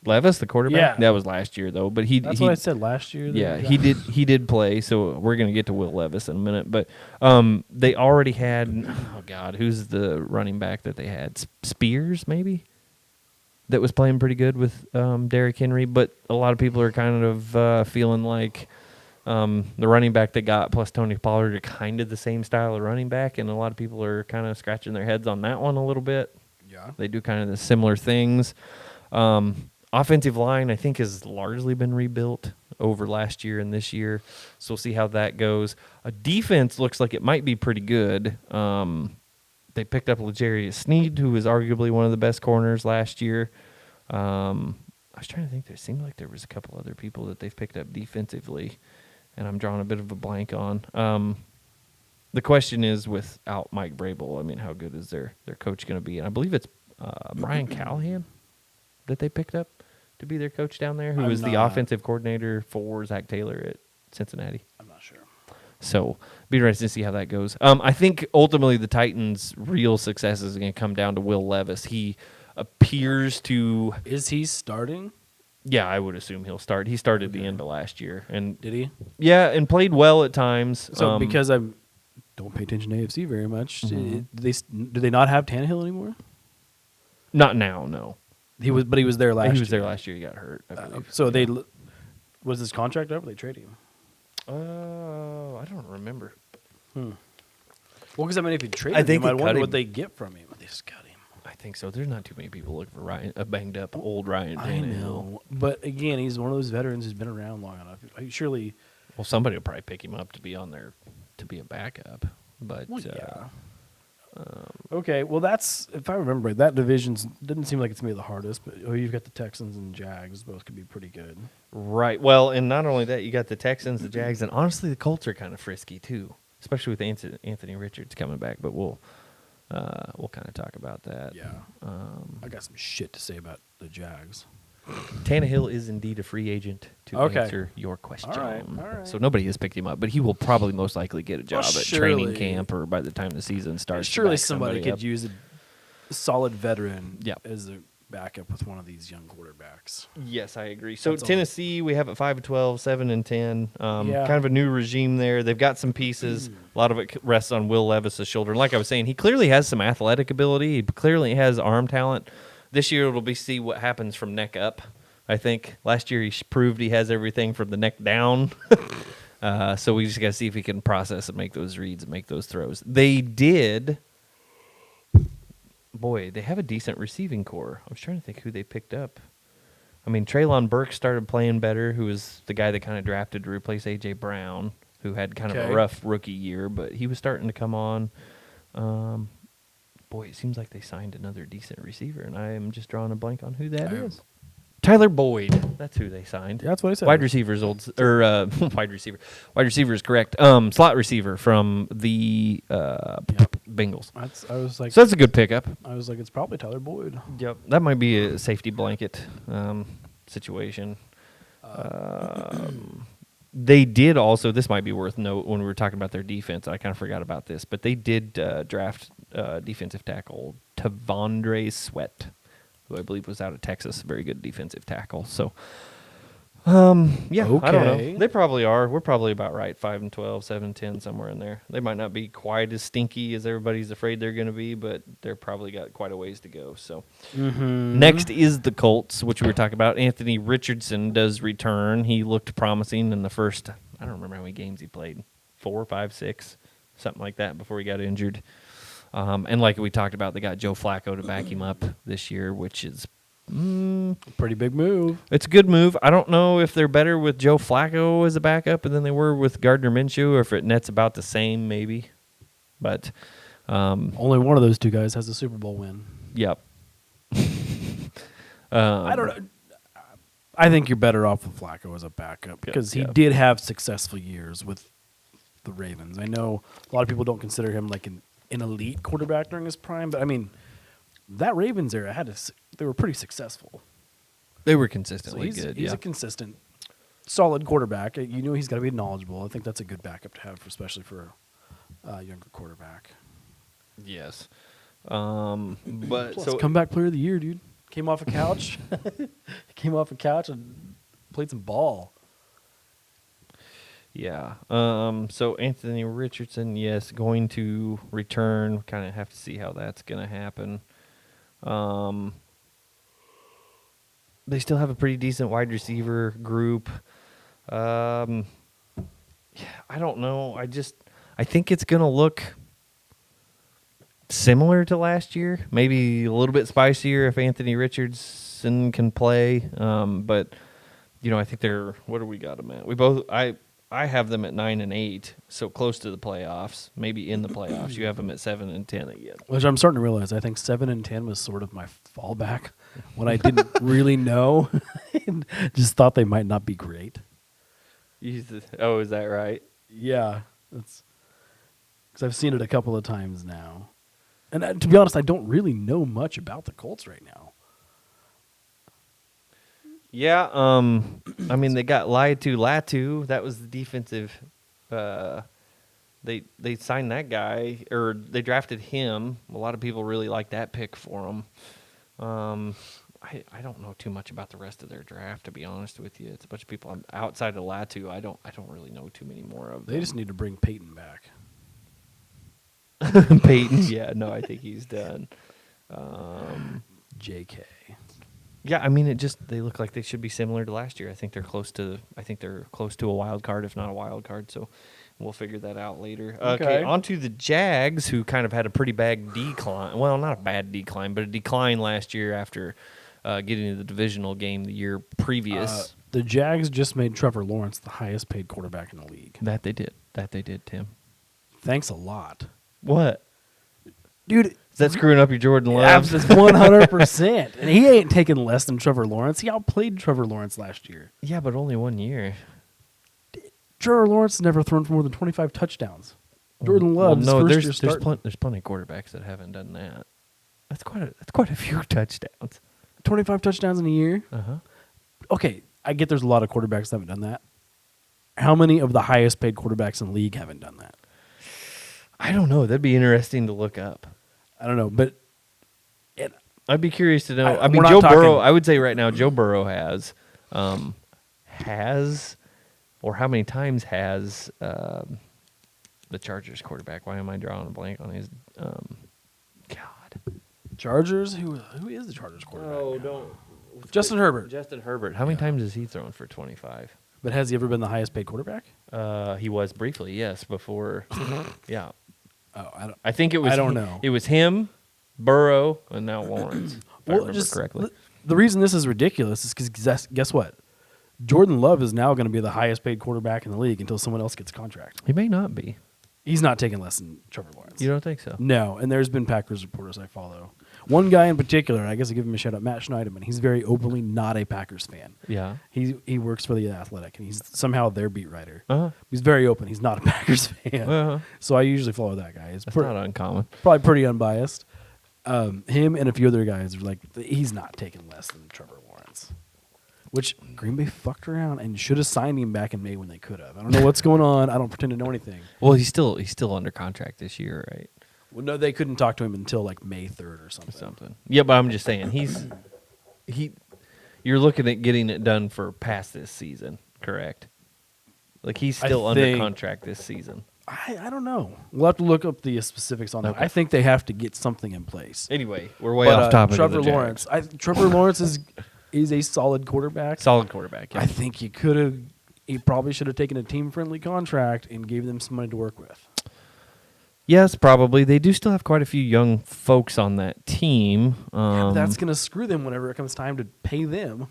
Levis, the quarterback. Yeah. That was last year though, but That's what I said last year. Yeah, he did play. So we're gonna get to Will Levis in a minute, but they already had. Oh God, who's the running back that they had? Spears, maybe. That was playing pretty good with Derrick Henry, but a lot of people are kind of feeling like the running back they got plus Tony Pollard are kind of the same style of running back, and a lot of people are kind of scratching their heads on that one a little bit. Yeah, they do kind of the similar things. Offensive line, I think, has largely been rebuilt over last year and this year, so we'll see how that goes. Defense looks like it might be pretty good. They picked up L'Jarius Sneed, who was arguably one of the best corners last year. I was trying to think. There seemed like there was a couple other people that they've picked up defensively, and I'm drawing a bit of a blank on. The question is, without Mike Vrabel, I mean, how good is their coach going to be? And I believe it's Brian Callahan that they picked up to be their coach down there, who was the offensive coordinator for Zach Taylor at Cincinnati. I'm not sure. So be interested to see how that goes. I think ultimately the Titans' real success is going to come down to Will Levis. He appears to... Is he starting? Yeah, I would assume he'll start. He started at the end of last year. And did he? Yeah, and played well at times. So because I don't pay attention to AFC very much, do they not have Tannehill anymore? Not now, no. He was there last year. He was there last year. He got hurt, I believe. So was his contract up or they traded him? I don't remember. Well, because I mean, if you traded him, I wonder what they get from him. They just cut him. I think so. There's not too many people looking for a banged up old Ryan Tannehill. I know, but again, he's one of those veterans who's been around long enough. Surely, well, somebody will probably pick him up to be on there to be a backup. But yeah. Okay, well, that's, if I remember right, that division didn't seem like it's going to be the hardest, but you've got the Texans and Jags. Both could be pretty good. Right. Well, and not only that, you got the Texans, the Jags, and honestly, the Colts are kind of frisky too, especially with Anthony Richards coming back. But we'll kind of talk about that. Yeah. I got some shit to say about the Jags. Tannehill is indeed a free agent, to Okay. answer your question. All right. So nobody has picked him up, but he will probably most likely get a job at training surely. camp or by the time the season starts. Surely back somebody could up. use a solid veteran Yep. as a backup with one of these young quarterbacks. Yes, I agree. So That's all. Tennessee, we have at 5-12, 7-10. Yeah. Kind of a new regime there. They've got some pieces. A lot of it rests on Will Levis's shoulder. And like I was saying, he clearly has some athletic ability. He clearly has arm talent. This year it'll be see what happens from neck up. I think last year he proved he has everything from the neck down. So we just got to see if he can process and make those reads and make those throws. They did. Boy, they have a decent receiving core. I was trying to think who they picked up. I mean, Traylon Burke started playing better, who was the guy that kind of drafted to replace A.J. Brown, who had kind of a rough rookie year, but he was starting to come on. Boy, it seems like they signed another decent receiver, and I am just drawing a blank on who that is. Tyler Boyd. That's who they signed. Yeah, that's what I said. Wide receiver is wide receiver. Wide receiver is correct. Slot receiver from the Bengals. I was like, So that's a good pickup. it's probably Tyler Boyd. Yep, that might be a safety blanket situation. They did also. This might be worth note when we were talking about their defense. I kind of forgot about this, but they did draft defensive tackle Tavondre Sweat, who I believe was out of Texas. Very good defensive tackle. So, yeah, I don't know. They probably are. We're probably about right. 5-12, 7-10, somewhere in there. They might not be quite as stinky as everybody's afraid they're going to be, but they're probably got quite a ways to go. So, next is the Colts, which we were talking about. Anthony Richardson does return. He looked promising in the first, I don't remember how many games he played, 4, 5, 6, something like that before he got injured. And like we talked about, they got Joe Flacco to back him up this year, which is pretty big move. It's a good move. I don't know if they're better with Joe Flacco as a backup than they were with Gardner Minshew, or if it nets about the same, maybe. But only one of those two guys has a Super Bowl win. Yep. I don't know. I think you're better off with Flacco as a backup because he did have successful years with the Ravens. I know a lot of people don't consider him like an elite quarterback during his prime, but I mean, that Ravens era they were pretty successful. They were consistently good. He's a consistent, solid quarterback. You know he's got to be knowledgeable. I think that's a good backup to have, especially for a younger quarterback. Yes. But Plus, so comeback player of the year, dude. Came off a couch. And played some ball. Yeah. So Anthony Richardson, yes, going to return. Kind of have to see how that's going to happen. They still have a pretty decent wide receiver group. Yeah, I don't know. I think it's going to look similar to last year. Maybe a little bit spicier if Anthony Richardson can play. But I think what do we got them at? I have them at 9-8, so close to the playoffs. Maybe in the playoffs. You have them at 7-10 again. Which I'm starting to realize. I think 7-10 was sort of my fallback when I didn't really know, and just thought they might not be great. Oh, is that right? Yeah, that's because I've seen it a couple of times now, and to be honest, I don't really know much about the Colts right now. Yeah, I mean they got Latu. That was the defensive. They signed that guy, or they drafted him. A lot of people really like that pick for him. I don't know too much about the rest of their draft, to be honest with you. It's a bunch of people outside of Latu. I don't really know too many more of them. They just need to bring Peyton back. Peyton, yeah, no, I think he's done. JK. Yeah, I mean, they look like they should be similar to last year. I think they're close to a wild card, if not a wild card. So we'll figure that out later. Okay, on to the Jags, who kind of had a pretty bad decline. Well, not a bad decline, but a decline last year after getting to the divisional game the year previous. The Jags just made Trevor Lawrence the highest paid quarterback in the league. That they did, Tim. Thanks a lot. What? Dude, is that screwing up your Jordan Love? Absolutely, 100%. And he ain't taking less than Trevor Lawrence. He outplayed Trevor Lawrence last year. Yeah, but only 1 year. Trevor Lawrence has never thrown for more than 25 touchdowns. Jordan Love, there's plenty of quarterbacks that haven't done that. That's quite a few touchdowns. 25 touchdowns in a year. okay, I get there's a lot of quarterbacks that haven't done that. How many of the highest paid quarterbacks in the league haven't done that? I don't know. That'd be interesting to look up. I don't know, but I'd be curious to know. I we're mean, not Joe talking- Burrow. I would say right now, Joe Burrow has, or how many times has the Chargers quarterback? Why am I drawing a blank on his? God, Chargers. Who is the Chargers quarterback? oh, don't. Justin Herbert. Justin Herbert. How many times has he thrown for 25? But has he ever been the highest paid quarterback? He was briefly, yes, before. Yeah, Oh, I think it was. I don't know. It was him, Burrow, and now Lawrence. If I remember correctly. The reason this is ridiculous is because guess what? Jordan Love is now going to be the highest paid quarterback in the league until someone else gets a contract. He may not be. He's not taking less than Trevor Lawrence. You don't think so? No, and there's been Packers reporters I follow. One guy in particular, I guess I give him a shout out, Matt Schneiderman. He's very openly not a Packers fan. Yeah. He works for The Athletic, and he's somehow their beat writer. Uh-huh. He's very open. He's not a Packers fan. Uh-huh. So I usually follow that guy. It's That's not uncommon. probably pretty unbiased. Him and a few other guys are like, he's not taking less than Trevor Lawrence. Which Green Bay fucked around and should have signed him back in May when they could have. I don't know what's going on. I don't pretend to know anything. Well, he's still under contract this year, right? Well, no, they couldn't talk to him until like May 3rd or something. Yeah, but I'm just saying you're looking at getting it done for past this season, correct? Like he's still under think- contract this season. I don't know. We'll have to look up the specifics on that. Okay. I think they have to get something in place. Anyway, we're way But, off topic. Trevor of the Lawrence. Jags. Trevor Lawrence is a solid quarterback. Solid quarterback. Yeah. I think he probably should have taken a team-friendly contract and gave them some money to work with. Yes, probably. They do still have quite a few young folks on that team. But that's going to screw them whenever it comes time to pay them.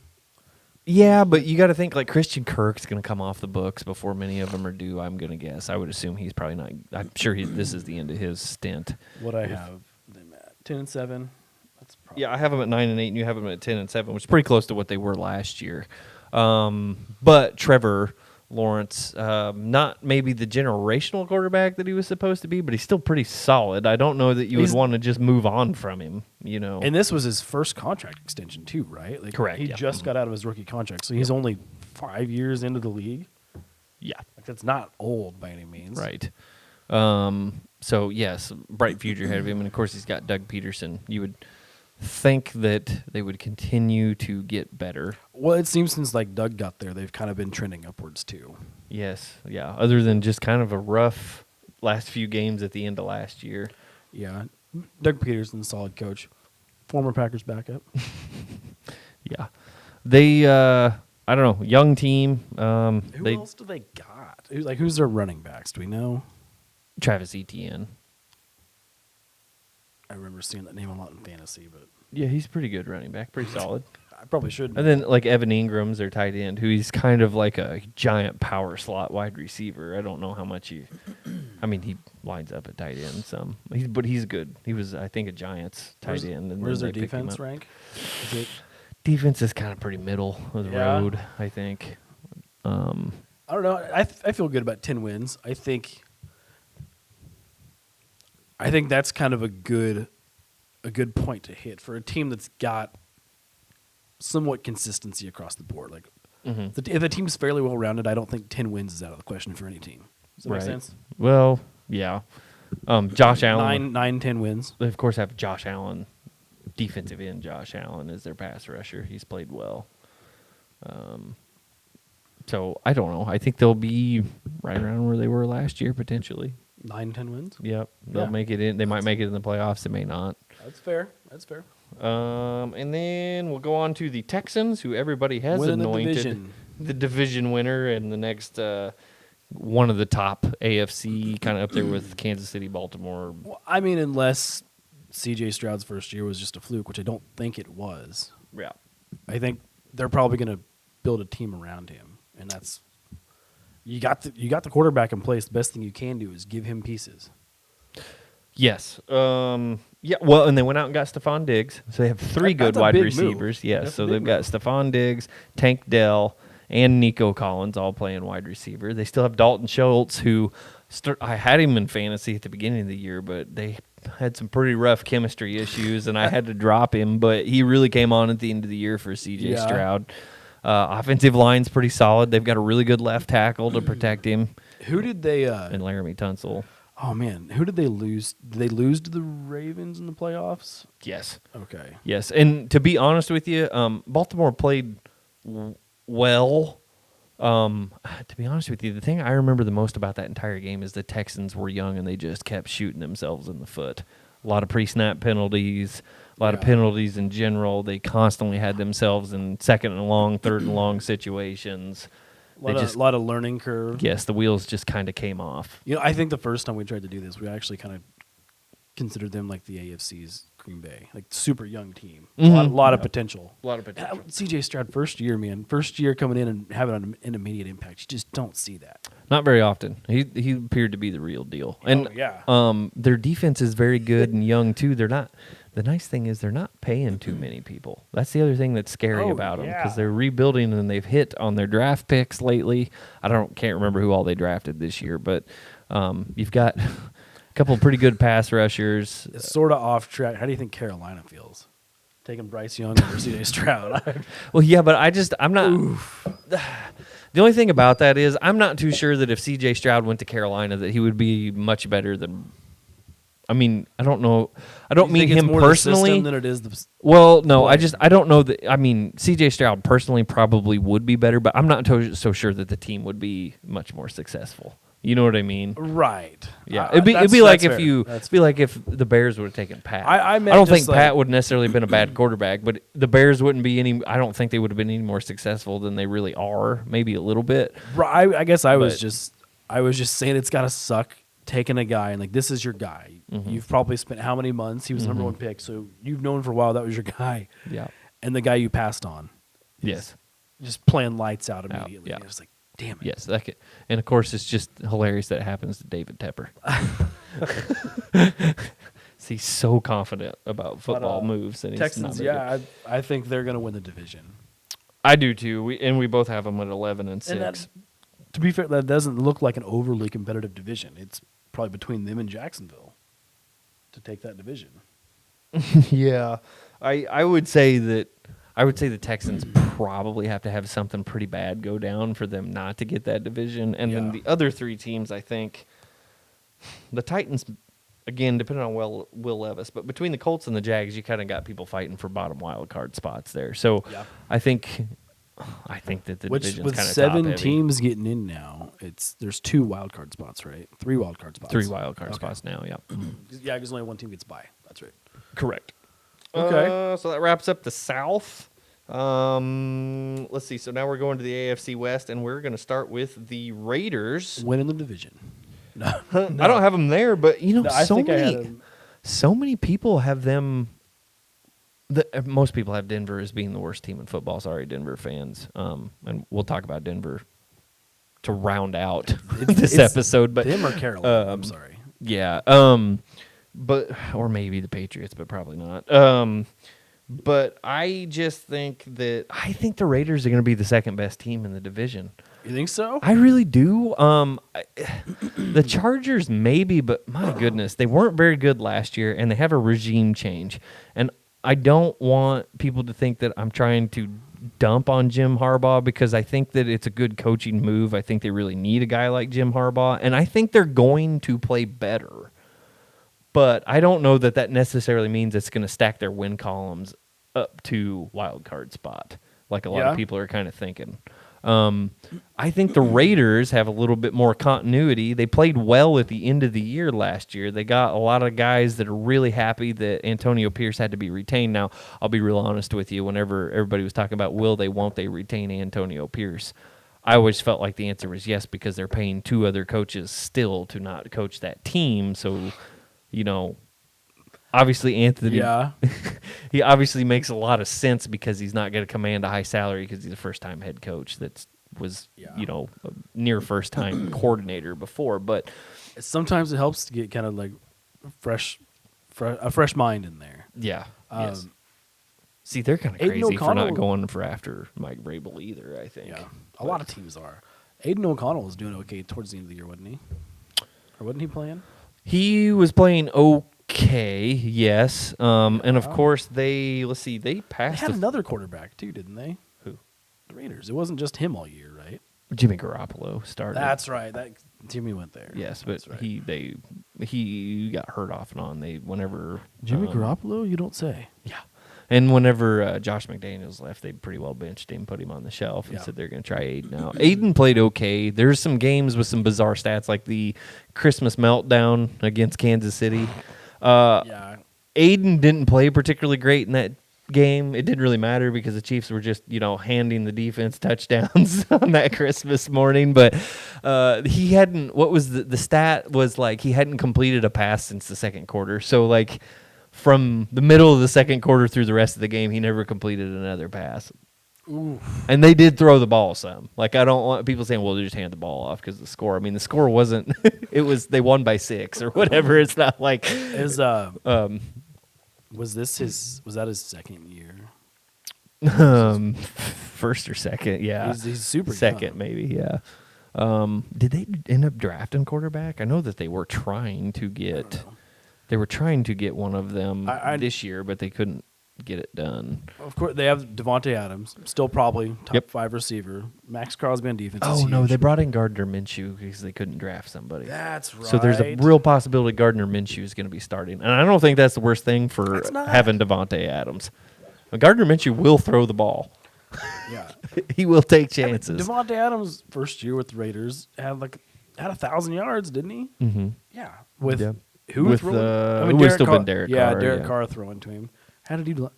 Yeah, but you got to think like Christian Kirk's going to come off the books before many of them are due. I'm going to guess. I would assume he's probably not. I'm sure this is the end of his stint. What I have them at 10-7. That's probably Yeah, I have them at 9-8, and you have them at 10-7, which is pretty close to what they were last year. But Trevor Lawrence, not maybe the generational quarterback that he was supposed to be, but he's still pretty solid. I don't know that you would want to just move on from him, you know. And this was his first contract extension too, right? Like, Correct, He yeah. just got out of his rookie contract, so he's only 5 years into the league. Yeah, Like that's not old by any means. right. So yes, bright future ahead of him, and of course he's got Doug Peterson. You would think that they would continue to get better. Well, it seems since like Doug got there, they've kind of been trending upwards too. Yes, yeah. Other than just kind of a rough last few games at the end of last year. Yeah, Doug Peterson's a solid coach, former Packers backup. Yeah, they. I don't know, young team. Who else do they got? Who's their running backs? Do we know? Travis Etienne. I remember seeing that name a lot in fantasy, but Yeah, he's pretty good running back, pretty solid. I probably should. And then like Evan Ingram's their tight end, who he's kind of like a giant power slot wide receiver. I don't know how much he. I mean, he lines up at tight end some, but he's good. He was, I think, a Giants tight end. And Where's then their they picked him defense up. rank? Is it? Defense is kind of pretty middle of the Yeah. road, I think. I don't know. I feel good about 10 wins. I think that's kind of a good point to hit for a team that's got somewhat consistency across the board. Like if the team's fairly well rounded, I don't think 10 wins is out of the question for any team. Does that make sense? Well, yeah. Josh Allen. 9-10 wins. They of course have Josh Allen, defensive end Josh Allen as their pass rusher. He's played well. So I don't know. I think they'll be right around where they were last year potentially. 9-10 wins. Yep, they'll Yeah. make it in. They might make it in the playoffs. They may not. That's fair. And then we'll go on to the Texans, who everybody has Winning the anointed division. the division winner and the next one of the top AFC, kind of up there with Kansas City, Baltimore. Well, I mean, unless C.J. Stroud's first year was just a fluke, which I don't think it was. Yeah. I think they're probably going to build a team around him, and that's you got the quarterback in place. The best thing you can do is give him pieces. Yes. Yeah. Well, and they went out and got Stephon Diggs, so they have three That's good a wide big receivers. move. Yes. That's a So big they've got move. Stephon Diggs, Tank Dell, and Nico Collins all playing wide receiver. They still have Dalton Schultz, who I had him in fantasy at the beginning of the year, but they had some pretty rough chemistry issues, and I had to drop him. But he really came on at the end of the year for C.J. Yeah. Stroud. Offensive line's pretty solid. They've got a really good left tackle to protect him. Who did they? And Laramie Tunsil. Oh man, who did they lose? Did they lose to the Ravens in the playoffs? Yes. Okay. Yes, and to be honest with you, Baltimore played well. To be honest with you, the thing I remember the most about that entire game is the Texans were young and they just kept shooting themselves in the foot. A lot of pre-snap penalties, a lot of penalties in general. They constantly had themselves in second and long, third and long situations. A lot of learning curve. Yes, the wheels just kind of came off. I think the first time we tried to do this, we actually kind of considered them like the AFC's Green Bay, like super young team, a lot of potential. A lot of potential. CJ Stroud, first year coming in and having an immediate impact. You just don't see that. Not very often. He appeared to be the real deal. And their defense is very good and young too. They're not. The nice thing is they're not paying too many people. That's the other thing that's scary about them because they're rebuilding and they've hit on their draft picks lately. Can't remember who all they drafted this year, but you've got a couple of pretty good pass rushers. It's sort of off track. How do you think Carolina feels? Taking Bryce Young over CJ Stroud. Well, yeah, but I'm not. Oof. The only thing about that is I'm not too sure that if CJ Stroud went to Carolina that he would be much better than. I mean, I don't know. I don't mean him personally. Than it is the well, no, play. I don't know that. I mean, CJ Stroud personally probably would be better, but I'm not so sure that the team would be much more successful. You know what I mean? Right. Yeah. It'd be like if the Bears would have taken Pat. I don't think Pat would necessarily have been a bad quarterback, but the Bears wouldn't be any. I don't think they would have been any more successful than they really are. Maybe a little bit. I guess I was just saying it's got to suck taking a guy and like this is your guy. Mm-hmm. You've probably spent how many months? He was the number one pick, so you've known for a while that was your guy. Yeah. And the guy you passed on. Yes. Just playing lights out immediately. Yeah. It was like, damn it. Yes, and of course, it's just hilarious that it happens to David Tepper. He's so confident about football moves. And Texans, I think they're going to win the division. I do too. We both have them at 11-6. To be fair, that doesn't look like an overly competitive division. It's probably between them and Jacksonville to take that division. Yeah, I would say that. I would say the Texans probably have to have something pretty bad go down for them not to get that division. And then the other three teams, I think, the Titans, again, depending on Will Levis, but between the Colts and the Jags, you kind of got people fighting for bottom wild card spots there. So I think that the division's kind of with 7 teams getting in now, there's 2 wild card spots, right? 3 wild card spots. 3 wild card spots now, yeah. Yeah, because only one team gets by. That's right. Correct. Okay. So that wraps up the South. Let's see. So now we're going to the AFC West, and we're going to start with the Raiders. Winning the division. No. I don't have them there, but so many people have them. Most people have Denver as being the worst team in football. Sorry, Denver fans. And we'll talk about Denver to round out this episode. But them or Carolina. I'm sorry. Yeah. But or maybe the Patriots, but probably not. But I just think the Raiders are going to be the second best team in the division. You think so? I really do. The Chargers maybe, but my goodness, they weren't very good last year, and they have a regime change. And I don't want people to think that I'm trying to dump on Jim Harbaugh because I think that it's a good coaching move. I think they really need a guy like Jim Harbaugh, and I think they're going to play better. But I don't know that necessarily means it's going to stack their win columns up to wild card spot, like a lot of people are kind of thinking. I think the Raiders have a little bit more continuity. They played well at the end of the year last year. They got a lot of guys that are really happy that Antonio Pierce had to be retained. Now, I'll be real honest with you. Whenever everybody was talking about won't they retain Antonio Pierce, I always felt like the answer was yes because they're paying 2 other coaches still to not coach that team. So, obviously Anthony, he obviously makes a lot of sense because he's not going to command a high salary because he's a first-time head coach that was, a near first-time coordinator before. But sometimes it helps to get kind of like a fresh mind in there. Yeah. Yes. See, they're kind of crazy for not going for after Mike Vrabel either, I think. Yeah, a lot of teams are. Aiden O'Connell was doing okay towards the end of the year, wasn't he? Or wasn't he playing? He was playing okay, yes. And of course they passed. They had another quarterback too, didn't they? Who? The Raiders. It wasn't just him all year, right? Jimmy Garoppolo started. That's right. That Jimmy went there. Yes, but That's right. he got hurt off and on. Whenever Jimmy Garoppolo, you don't say. Yeah. And whenever Josh McDaniels left, they pretty well benched him, put him on the shelf, and Yeah. said they're going to try Aiden out. Aiden played okay. There's some games with some bizarre stats, like the Christmas meltdown against Kansas City. Yeah. Aiden didn't play particularly great in that game. It didn't really matter because the Chiefs were just, handing the defense touchdowns on that Christmas morning. But he hadn't, what was the stat was like he hadn't completed a pass since the second quarter. So, like, from the middle of the second quarter through the rest of the game, he never completed another pass. Ooh. And they did throw the ball some. Like, I don't want people saying, well, they just hand the ball off because the score. I mean, the score wasn't, it was, they won by 6 or whatever. It's not like. Was that his second year? First or second, yeah. He's super second, young. maybe, yeah. Did they end up drafting quarterback? I know that they were trying to get. They were trying to get one of them this year, but they couldn't get it done. Of course, they have Devontae Adams, still probably top 5 receiver. Max Crosby on defense. Oh, no, they brought in Gardner Minshew because they couldn't draft somebody. That's right. So there's a real possibility Gardner Minshew is going to be starting. And I don't think that's the worst thing for having Devontae Adams. Gardner Minshew will throw the ball. Yeah. He will take chances. Devontae Adams' first year with the Raiders had 1,000 yards, didn't he? Mm-hmm. Yeah. With Who was still been Derek Carr. Yeah, Derek Carr throwing to him. How did he do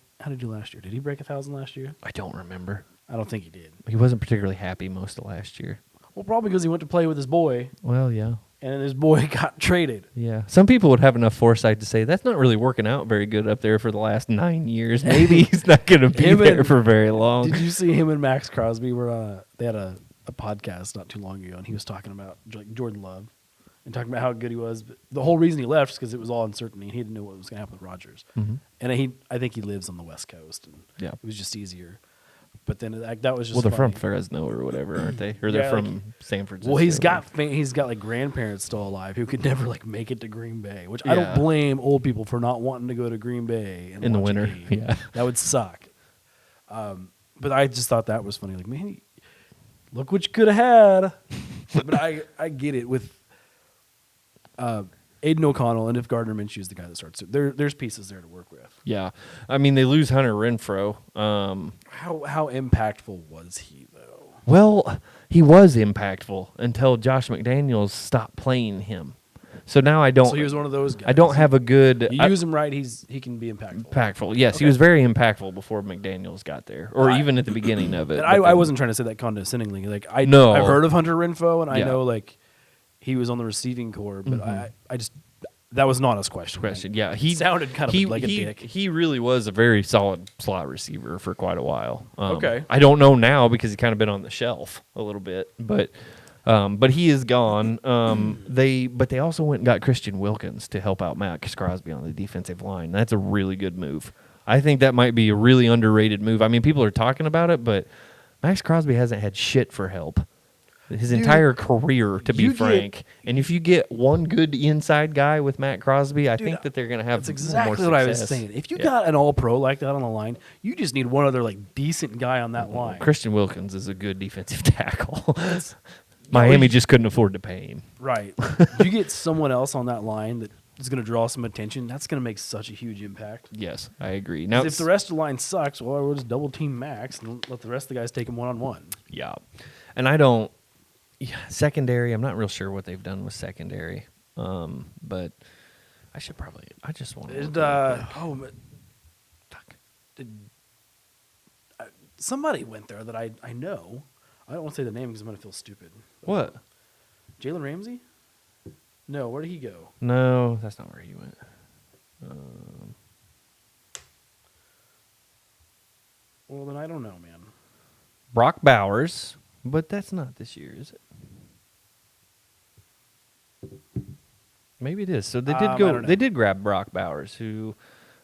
last year? Did he break 1,000 last year? I don't remember. I don't think he did. He wasn't particularly happy most of last year. Well, probably because he went to play with his boy. Well, yeah. And then his boy got traded. Yeah. Some people would have enough foresight to say that's not really working out very good up there for the last 9 years. Maybe he's not going to be there for very long. Did you see him and Max Crosby were they had a podcast not too long ago, and he was talking about Jordan Love and talking about how good he was. But the whole reason he left is because it was all uncertainty, and he didn't know what was going to happen with Rodgers. Mm-hmm. And I think he lives on the West Coast, and it was just easier. But then that was just they're funny. from Fresno or whatever, aren't they? Or they're from San Francisco. Well, he's got grandparents still alive who could never make it to Green Bay, which I don't blame old people for not wanting to go to Green Bay in the winter. Yeah, that would suck. But I just thought that was funny. Like, man, look what you could have had. But I get it with Aiden O'Connell, and if Gardner Minshew is the guy that starts, there's pieces there to work with. Yeah, I mean they lose Hunter Renfrow. How impactful was he though? Well, he was impactful until Josh McDaniels stopped playing him. So now I don't. So he was one of those guys. I don't have a good. You use him right, he can be impactful. Impactful, yes. Okay. He was very impactful before McDaniels got there, or even at the beginning of it. I wasn't trying to say that condescendingly. I've heard of Hunter Renfrow, and I know he was on the receiving corps, but I just that was not his question. Yeah, he sounded kind of like a dick. He really was a very solid slot receiver for quite a while. Okay, I don't know now because he kind of been on the shelf a little bit, but he is gone. They also went and got Christian Wilkins to help out Max Crosby on the defensive line. That's a really good move. I think that might be a really underrated move. I mean, people are talking about it, but Max Crosby hasn't had shit for help his entire career, to be frank. And if you get one good inside guy with Matt Crosby, I think that they're going to have that's exactly more what I was saying. If you got an all-pro like that on the line, you just need one other decent guy on that line. Christian Wilkins is a good defensive tackle. Miami just couldn't afford to pay him. Right. You get someone else on that line that is going to draw some attention, that's going to make such a huge impact. Yes, I agree. Now, if the rest of the line sucks, well, we'll just double-team Max and let the rest of the guys take him one-on-one. Yeah. And I don't... secondary, I'm not real sure what they've done with secondary, but I should probably. I just want to. Somebody went there that I know. I don't want to say the name because I'm going to feel stupid. What? Jalen Ramsey? No, where did he go? No, that's not where he went. Well, then I don't know, man. Brock Bowers, but that's not this year, is it? Maybe it is. So they did go. They did grab Brock Bowers, who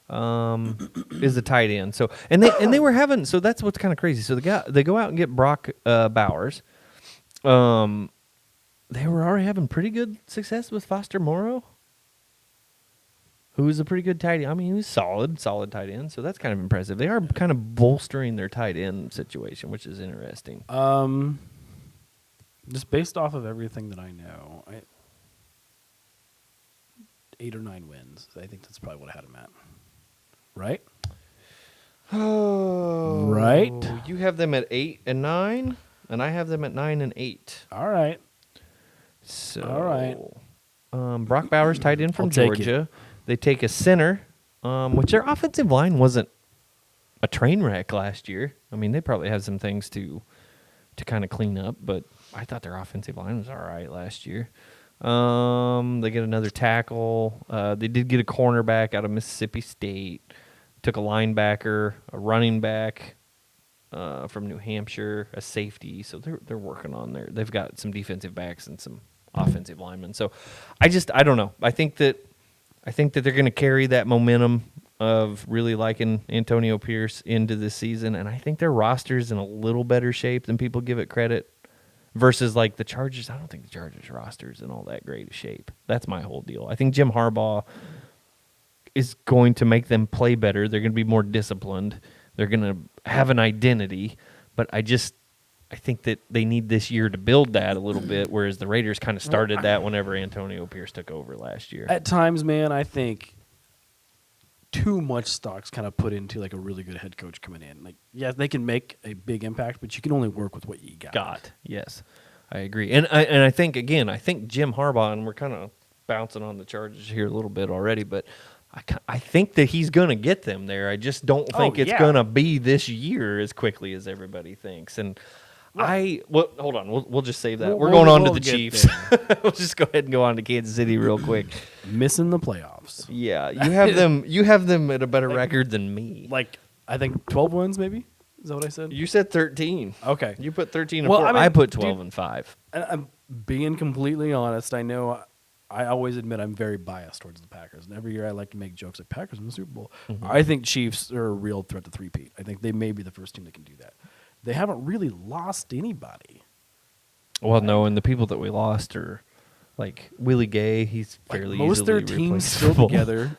is the tight end. So and they were having. So that's what's kind of crazy. So they go out and get Brock Bowers. They were already having pretty good success with Foster Moreau. who's a pretty good tight end. I mean, he was solid tight end, so that's kind of impressive. They are kind of bolstering their tight end situation, which is interesting. Just based off of everything that I know, 8 or 9 wins. I think that's probably what I had him at. Right? Oh, right. You have them at 8 and 9, and I have them at 9 and 8. All right. So, all right. Brock Bowers, tight end from I'll take Georgia. They take a center, which their offensive line wasn't a train wreck last year. I mean, they probably have some things to kind of clean up, but I thought their offensive line was all right last year. They get another tackle. They did get a cornerback out of Mississippi State. Took a linebacker, a running back from New Hampshire, a safety. So they're working on there. They've got some defensive backs and some offensive linemen. So I don't know. I think that they're going to carry that momentum of really liking Antonio Pierce into this season, and I think their roster's in a little better shape than people give it credit. Versus like the Chargers, I don't think the Chargers roster's in all that great a shape. That's my whole deal. I think Jim Harbaugh is going to make them play better. They're going to be more disciplined. They're going to have an identity. But I think that they need this year to build that a little bit, whereas the Raiders kind of started that whenever Antonio Pierce took over last year. At times, man, I think too much stock's kind of put into like a really good head coach coming in. Like, yeah, they can make a big impact, but you can only work with what you got. Yes, I agree. And I think Jim Harbaugh, and we're kind of bouncing on the Chargers here a little bit already, but I think that he's going to get them there. I just don't think it's going to be this year as quickly as everybody thinks. And hold on. We'll just save that. We're going on to the Chiefs. We'll just go ahead and go on to Kansas City real quick. Missing the playoffs. Yeah, you have them. You have them at a better record than me. Like I think 12 wins, maybe. Is that what I said? You said 13. Okay. You put 13 and 4. I put 12 and 5. I'm being completely honest. I know. I always admit I'm very biased towards the Packers, and every year I like to make jokes like Packers in the Super Bowl. Mm-hmm. I think Chiefs are a real threat to three-peat. I think they may be the first team that can do that. They haven't really lost anybody. Well, no, and the people that we lost are like Willie Gay. He's fairly most easily of their teams still replaceable. together.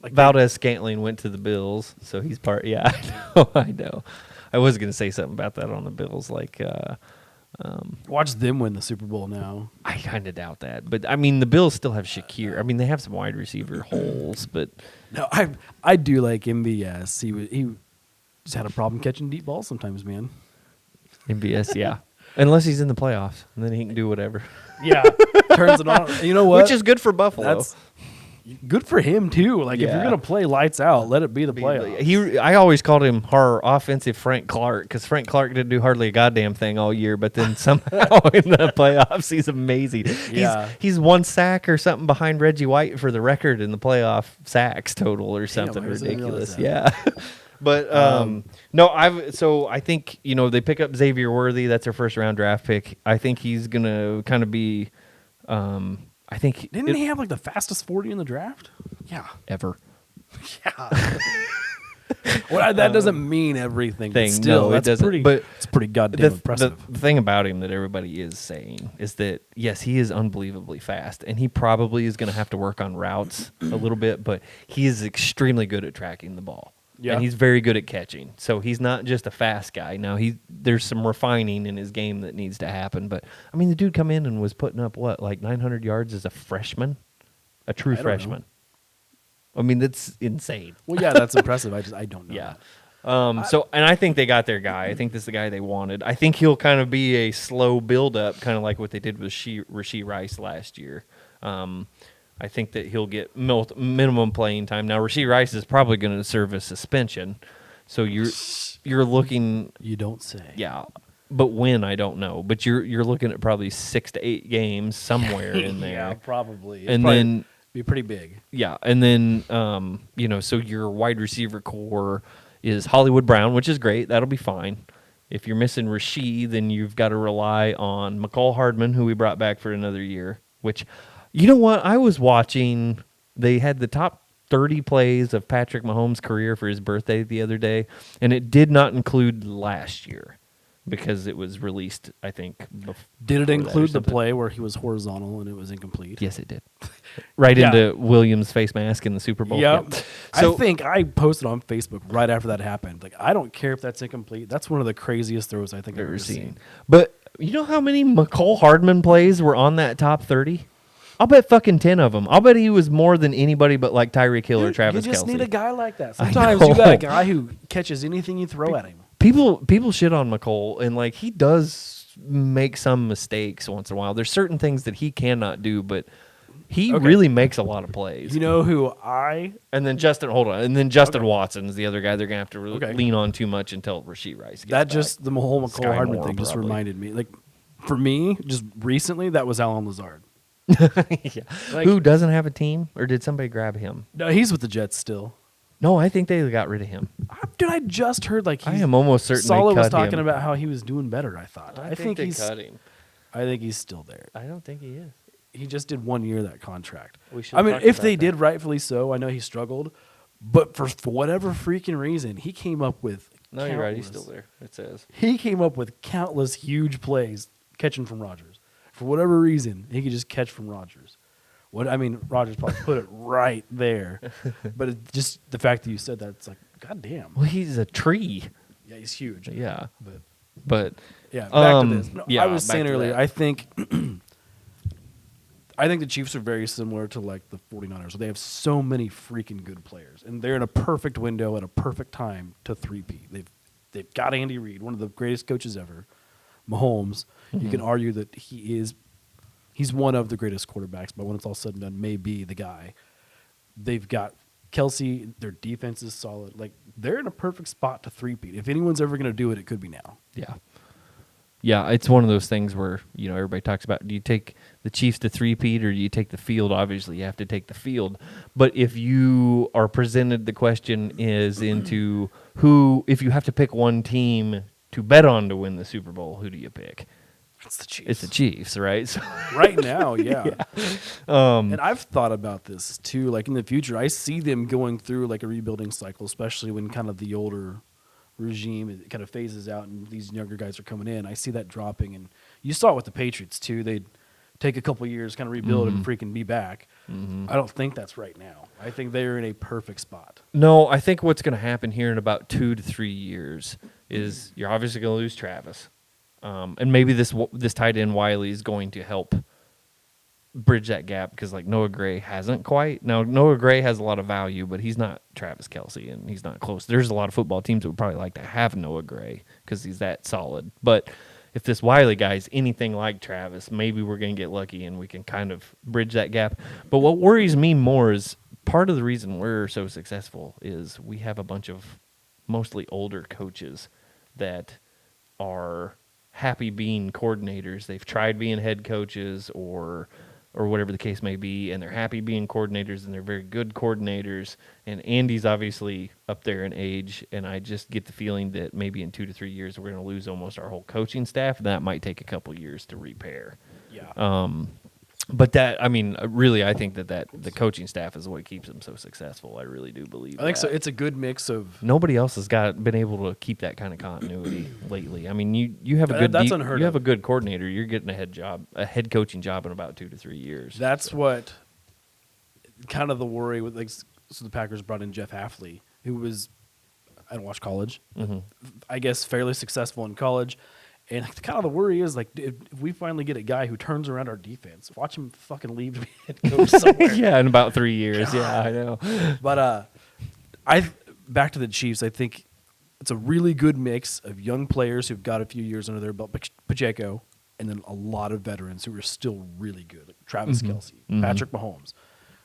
Valdez-Scantling went to the Bills, so he's part. Yeah, I know. I was going to say something about that on the Bills, like. Watch them win the Super Bowl now. I kind of doubt that, but I mean the Bills still have Shakir. I mean they have some wide receiver holes, but no, I do like MVS. He just had a problem catching deep balls sometimes, man. MVS, yeah, unless he's in the playoffs, and then he can do whatever. Yeah, turns it on. You know what? Which is good for Buffalo. That's good for him too. Like if you're gonna play lights out, let it be the playoffs. I always called him our offensive Frank Clark because Frank Clark didn't do hardly a goddamn thing all year, but then somehow in the playoffs he's amazing. Yeah. He's one sack or something behind Reggie White for the record in the playoff sacks total or something ridiculous. Yeah. But I think they pick up Xavier Worthy. That's their first round draft pick. I think he's gonna kind of be. I think didn't he have like the fastest 40 in the draft? Yeah, ever. Yeah. Well, that doesn't mean everything. But still, it doesn't. It's pretty goddamn impressive. The thing about him that everybody is saying is that yes, he is unbelievably fast, and he probably is going to have to work on routes a little bit, but he is extremely good at tracking the ball. Yeah. And he's very good at catching. So he's not just a fast guy. Now there's some refining in his game that needs to happen. But I mean, the dude come in and was putting up like 900 yards as a freshman, a true freshman. I mean, that's insane. Well, yeah, that's impressive. I don't know. Yeah. And I think they got their guy. I think this is the guy they wanted. I think he'll kind of be a slow build up, kind of like what they did with Rashee Rice last year. I think that he'll get minimum playing time. Now, Rashee Rice is probably going to serve a suspension, so you're looking. You don't say. Yeah, but when I don't know. But you're looking at probably 6 to 8 games somewhere in there. Yeah, probably. And then be pretty big. Yeah, and then so your wide receiver core is Hollywood Brown, which is great. That'll be fine. If you're missing Rashee, then you've got to rely on McCall Hardman, who we brought back for another year, which. You know what? I was watching. They had the top 30 plays of Patrick Mahomes' career for his birthday the other day, and it did not include last year. because it was released, I think. Did it before that or include the something. play where he was horizontal and it was incomplete? Yes, it did. Right Yeah. into Williams' face mask in the Super Bowl. Yep. Yeah. So I think I posted on Facebook right after that happened. Like, I don't care if that's incomplete. That's one of the craziest throws I think I've ever seen. But you know how many McCole Hardman plays were on that top 30? I'll bet fucking 10 of them. I'll bet he was more than anybody but like Tyreek Hill or Dude, Travis you just Kelce. need a guy like that. I Sometimes you got know. a guy who catches anything you throw at him. People shit on McCole, and like he does make some mistakes once in a while. There's certain things that he cannot do, but he really makes a lot of plays. You know who And then Justin Watson is the other guy they're gonna have to lean on too much until Rasheed Rice gets that back. just the whole McCole Sky Hardman Moore, thing just probably. reminded me. Like, for me, just recently, that was Alan Lazard. Yeah. Like- Who doesn't have a team, or did somebody grab him? No, he's with the Jets still. No, I think they got rid of him. Dude, I just heard like I am almost certain Saleh they was cut talking him. about how he was doing better. I thought. I think they he's. cut him. I think he's still there. I don't think he is. He just did 1 year of that contract. We should I mean, talk if about they that. did, rightfully so. I know he struggled, but for whatever freaking reason, he came up with. No, you're right. He's countless- still there. It says. He came up with countless huge plays catching from Rodgers. For whatever reason, he could just catch from Rodgers. Rodgers probably put it right there, but it's just the fact that you said that, it's like, God damn. Well, he's a tree. Yeah, he's huge. Yeah, But but yeah, back to this. yeah, I was back saying to earlier, that. I think the Chiefs are very similar to like the 49ers. They have so many freaking good players, and they're in a perfect window at a perfect time to three-peat. They've got Andy Reid, one of the greatest coaches ever. Mahomes, you can argue that he's one of the greatest quarterbacks, but when it's all said and done, may be the guy. They've got Kelce, their defense is solid. Like, they're in a perfect spot to three-peat. If anyone's ever going to do it, it could be now. Yeah. Yeah, it's one of those things where, everybody talks about, do you take the Chiefs to three-peat or do you take the field? Obviously, you have to take the field. But if you are presented, the question is into if you have to pick one team to bet on to win the Super Bowl, who do you pick? It's the Chiefs. It's the Chiefs, right? So, Right now, yeah. And I've thought about this too. Like, in the future, I see them going through like a rebuilding cycle, especially when kind of the older regime it kind of phases out and these younger guys are coming in. I see that dropping, and you saw it with the Patriots too. They'd take a couple years, kind of rebuild and freaking be back. I don't think that's right now. I think they're in a perfect spot. no, I think what's going to happen here in about 2 to 3 years is you're obviously going to lose Travis. And maybe this tight end Wiley is going to help bridge that gap because like Noah Gray hasn't quite. Now Noah Gray has a lot of value, but he's not Travis Kelce and he's not close. There's a lot of football teams that would probably like to have Noah Gray because he's that solid. But if this Wiley guy is anything like Travis, maybe we're going to get lucky and we can kind of bridge that gap. But what worries me more is part of the reason we're so successful is we have a bunch of mostly older coaches that are happy being coordinators. They've tried being head coaches or whatever the case may be, and they're happy being coordinators, and they're very good coordinators. And Andy's obviously up there in age, and I just get the feeling that maybe in 2 to 3 years we're going to lose almost our whole coaching staff, and that might take a couple years to repair. Yeah. But that, I mean, really, I think that the coaching staff is what keeps them so successful. I really do believe I think so. that. It's a good mix of. Nobody else has been able to keep that kind of continuity lately. I mean, you have a That's unheard you have of. a good coordinator. You're getting a head coaching job in about 2 to 3 years. That's what kind of the worry with, like, so the Packers brought in Jeff Hafley, who was, I don't watch college, I guess fairly successful in college. And kind of the worry is, like, if we finally get a guy who turns around our defense, watch him fucking leave to be head coach somewhere. Yeah, in about 3 years. Yeah, I know. But back to the Chiefs, I think it's a really good mix of young players who've got a few years under their belt, Pacheco, and then a lot of veterans who are still really good, like Travis Kelce, Patrick Mahomes.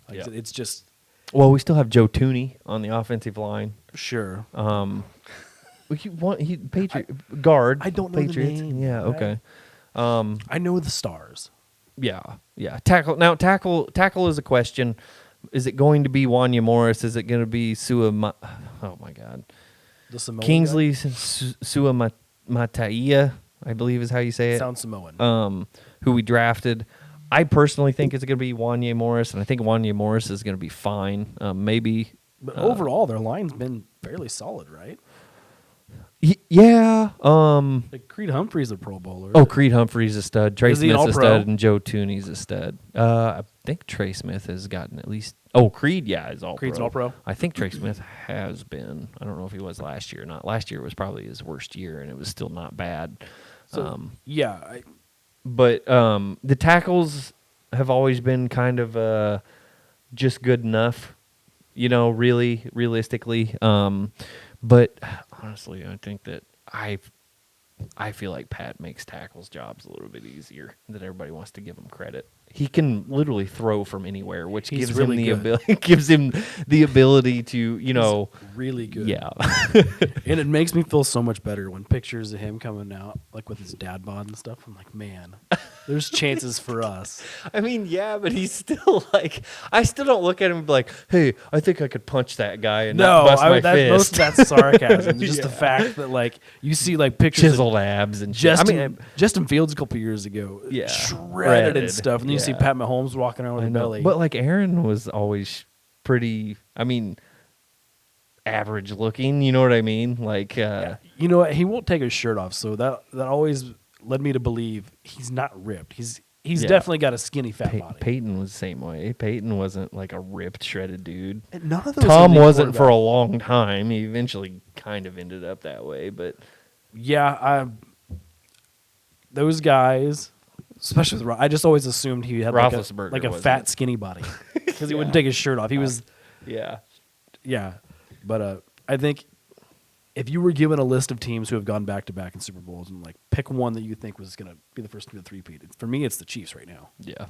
Like I said, it's just Well, we still have Joe Tooney on the offensive line. sure. Guard. I don't know the Patriots. name. Yeah. Okay. I know the stars. Yeah. Tackle. Now, tackle is a question. Is it going to be Wanya Morris? Is it going to be oh my God, The Samoan Kingsley Suamataia, I believe is how you say guy? it. Sounds Samoan. Who we drafted. I personally think it's going to be Wanya Morris, and I think Wanya Morris is going to be fine. Maybe. But overall, their line's been fairly solid, right? Yeah. Like Creed Humphrey's a Pro Bowler. Oh, Creed Humphrey's a stud. Trey Is he an Smith's a All-Pro? stud, and Joe Tooney's a stud. I think Trey Smith has gotten at least. Oh, Creed, yeah, is all. Creed's an All-Pro? I think Trey Smith has been. I don't know if he was last year or not. Last year was probably his worst year, and it was still not bad. So, But the tackles have always been kind of just good enough, really, realistically. But honestly, I think that I feel like Pat makes tackles' jobs a little bit easier than everybody wants to give him credit. He can literally throw from anywhere, which He's gives really him the good. ability gives him the ability to, He's really good. yeah. And it makes me feel so much better when pictures of him coming out, like with his dad bod and stuff. I'm like, man, there's chances for us. I mean, yeah, but he's still like, I still don't look at him and be like, hey, I think I could punch that guy and not bust my fist. Most of that's sarcasm. Just the Yeah. fact that like you see like pictures Chiseled abs and shit. Justin Fields a couple years ago, Yeah. shredded and stuff, and then you see Yeah. Pat Mahomes walking around with I a know. belly. But like Aaron was always pretty, average looking, you know what I mean? Like, you know what? He won't take his shirt off, so that always led me to believe he's not ripped. He's Yeah. definitely got a skinny fat body. Peyton was the same way. Peyton wasn't like a ripped, shredded dude. And none of those Tom elite wasn't for a quarterbacks. long time. He eventually kind of ended up that way, but Yeah, those guys, especially with I just always assumed he had Roethlisberger like a wasn't fat, it? skinny body because he Yeah. wouldn't take his shirt off. He was, yeah. yeah. But I think if you were given a list of teams who have gone back to back in Super Bowls and like pick one that you think was going to be the first to three-peat, for me, it's the Chiefs right now. Yeah.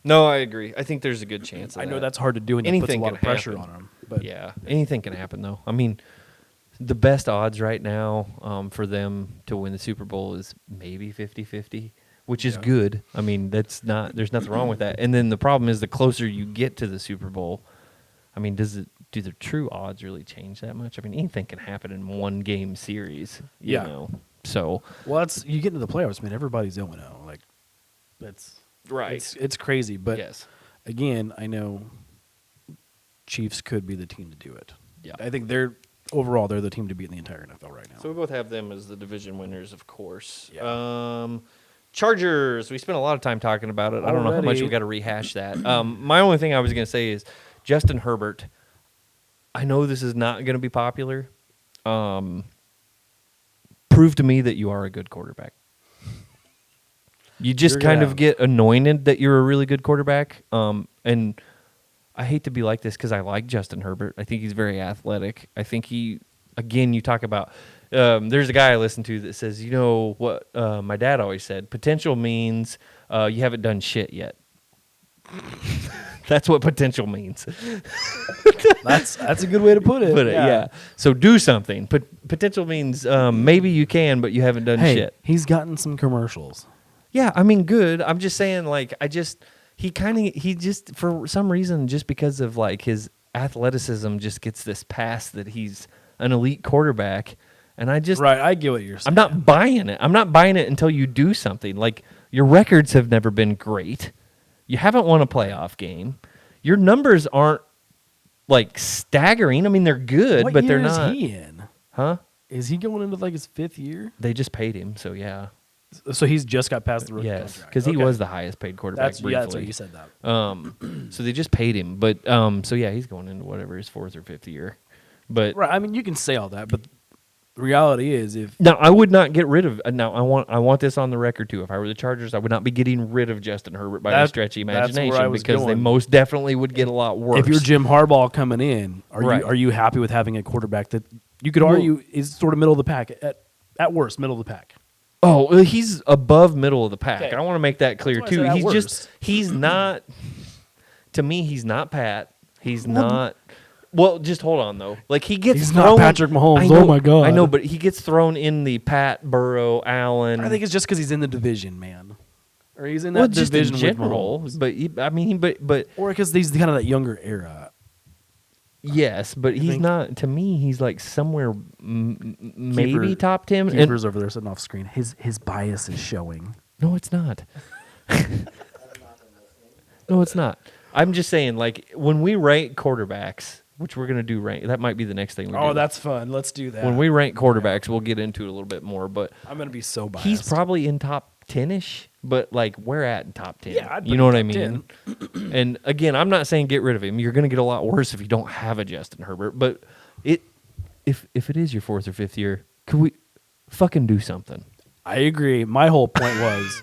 No, I agree. I think there's a good chance of I know that. that's hard to do and that puts a Anything lot can of pressure happen. on them. But Yeah, anything can happen though. I mean, the best odds right now for them to win the Super Bowl is maybe 50-50, which is Yeah. good. I mean, there's nothing wrong with that. And then the problem is the closer you get to the Super Bowl, I mean, do the true odds really change that much? I mean, anything can happen in one game series, you Yeah. know. So, well, you get into the playoffs, man. Everybody's 0-0. Like that's right. It's crazy, but yes. again, I know Chiefs could be the team to do it. Yeah. I think they're the team to beat in the entire NFL right now. So we both have them as the division winners, of course. Yeah. Chargers. We spent a lot of time talking about it. I don't know how much Already. we got to rehash that. My only thing I was going to say is Justin Herbert. I know this is not going to be popular. Prove to me that you are a good quarterback. You just You're kind gonna of get anointed that you're a really good quarterback. And I hate to be like this because I like Justin Herbert. I think he's very athletic. I think you talk about, there's a guy I listen to that says, you know what my dad always said, potential means you haven't done shit yet. That's what potential means. That's a good way to put it. Yeah. So do something. Potential means maybe you can, but you haven't done Hey, shit. he's gotten some commercials. Yeah, I mean, good. I'm just saying, like, he just, for some reason, just because of, like, his athleticism, just gets this pass that he's an elite quarterback. And I just, Right, I get what you're saying. I'm not buying it. I'm not buying it until you do something. Like, your records have never been great. You haven't won a playoff game. Your numbers aren't, like, staggering. I mean, they're good, What but year they're not. is he in? Huh? Is he going into like his 5th year? They just paid him, so yeah. So he's just got past the rookie Yes, contract. because he Okay. was the highest paid quarterback That's briefly. that's what you said that. So they just paid him, but so yeah, he's going into whatever his 4th or 5th year. But Right. I mean, you can say all that, but the reality is, if now I would not get rid of. Now I want this on the record too. If I were the Chargers, I would not be getting rid of Justin Herbert by a stretchy that's where I imagination was because they going. most definitely would get a lot worse. if you're Jim Harbaugh coming in, Right. are you happy with having a quarterback that you could argue is sort of middle of the pack at worst, middle of the pack? Oh, well, he's above middle of the pack. Okay. I want to make that clear That's why I too. said at He's worst. he's not. To me, he's not Pat. He's not. Well, just hold on though. Like he gets He's thrown, not Patrick Mahomes. I know- Oh, my God. I know, but he gets thrown in the Pat, Burrow, Allen. I think it's just because he's in the division, man, or he's in that well, just in division general. with Mahomes. But Or because he's kind of that younger era. yes, but he's think- not. To me, he's like somewhere maybe Keeper- top 10. And, Keeper's over there sitting off screen. His bias is showing. no, it's not. No, it's not. I'm just saying, like when we rate quarterbacks, which we're going to do rank. That might be the next thing we do. Oh, that's fun. Let's do that. When we rank quarterbacks, we'll get into it a little bit more. But I'm going to be so biased. he's probably in top 10-ish, but like where at in top 10? Yeah, I'd put you know him what I top mean? And again, I'm not saying get rid of him. You're going to get a lot worse if you don't have a Justin Herbert. But if it is your 4th or 5th year, could we fucking do something? I agree. My whole point was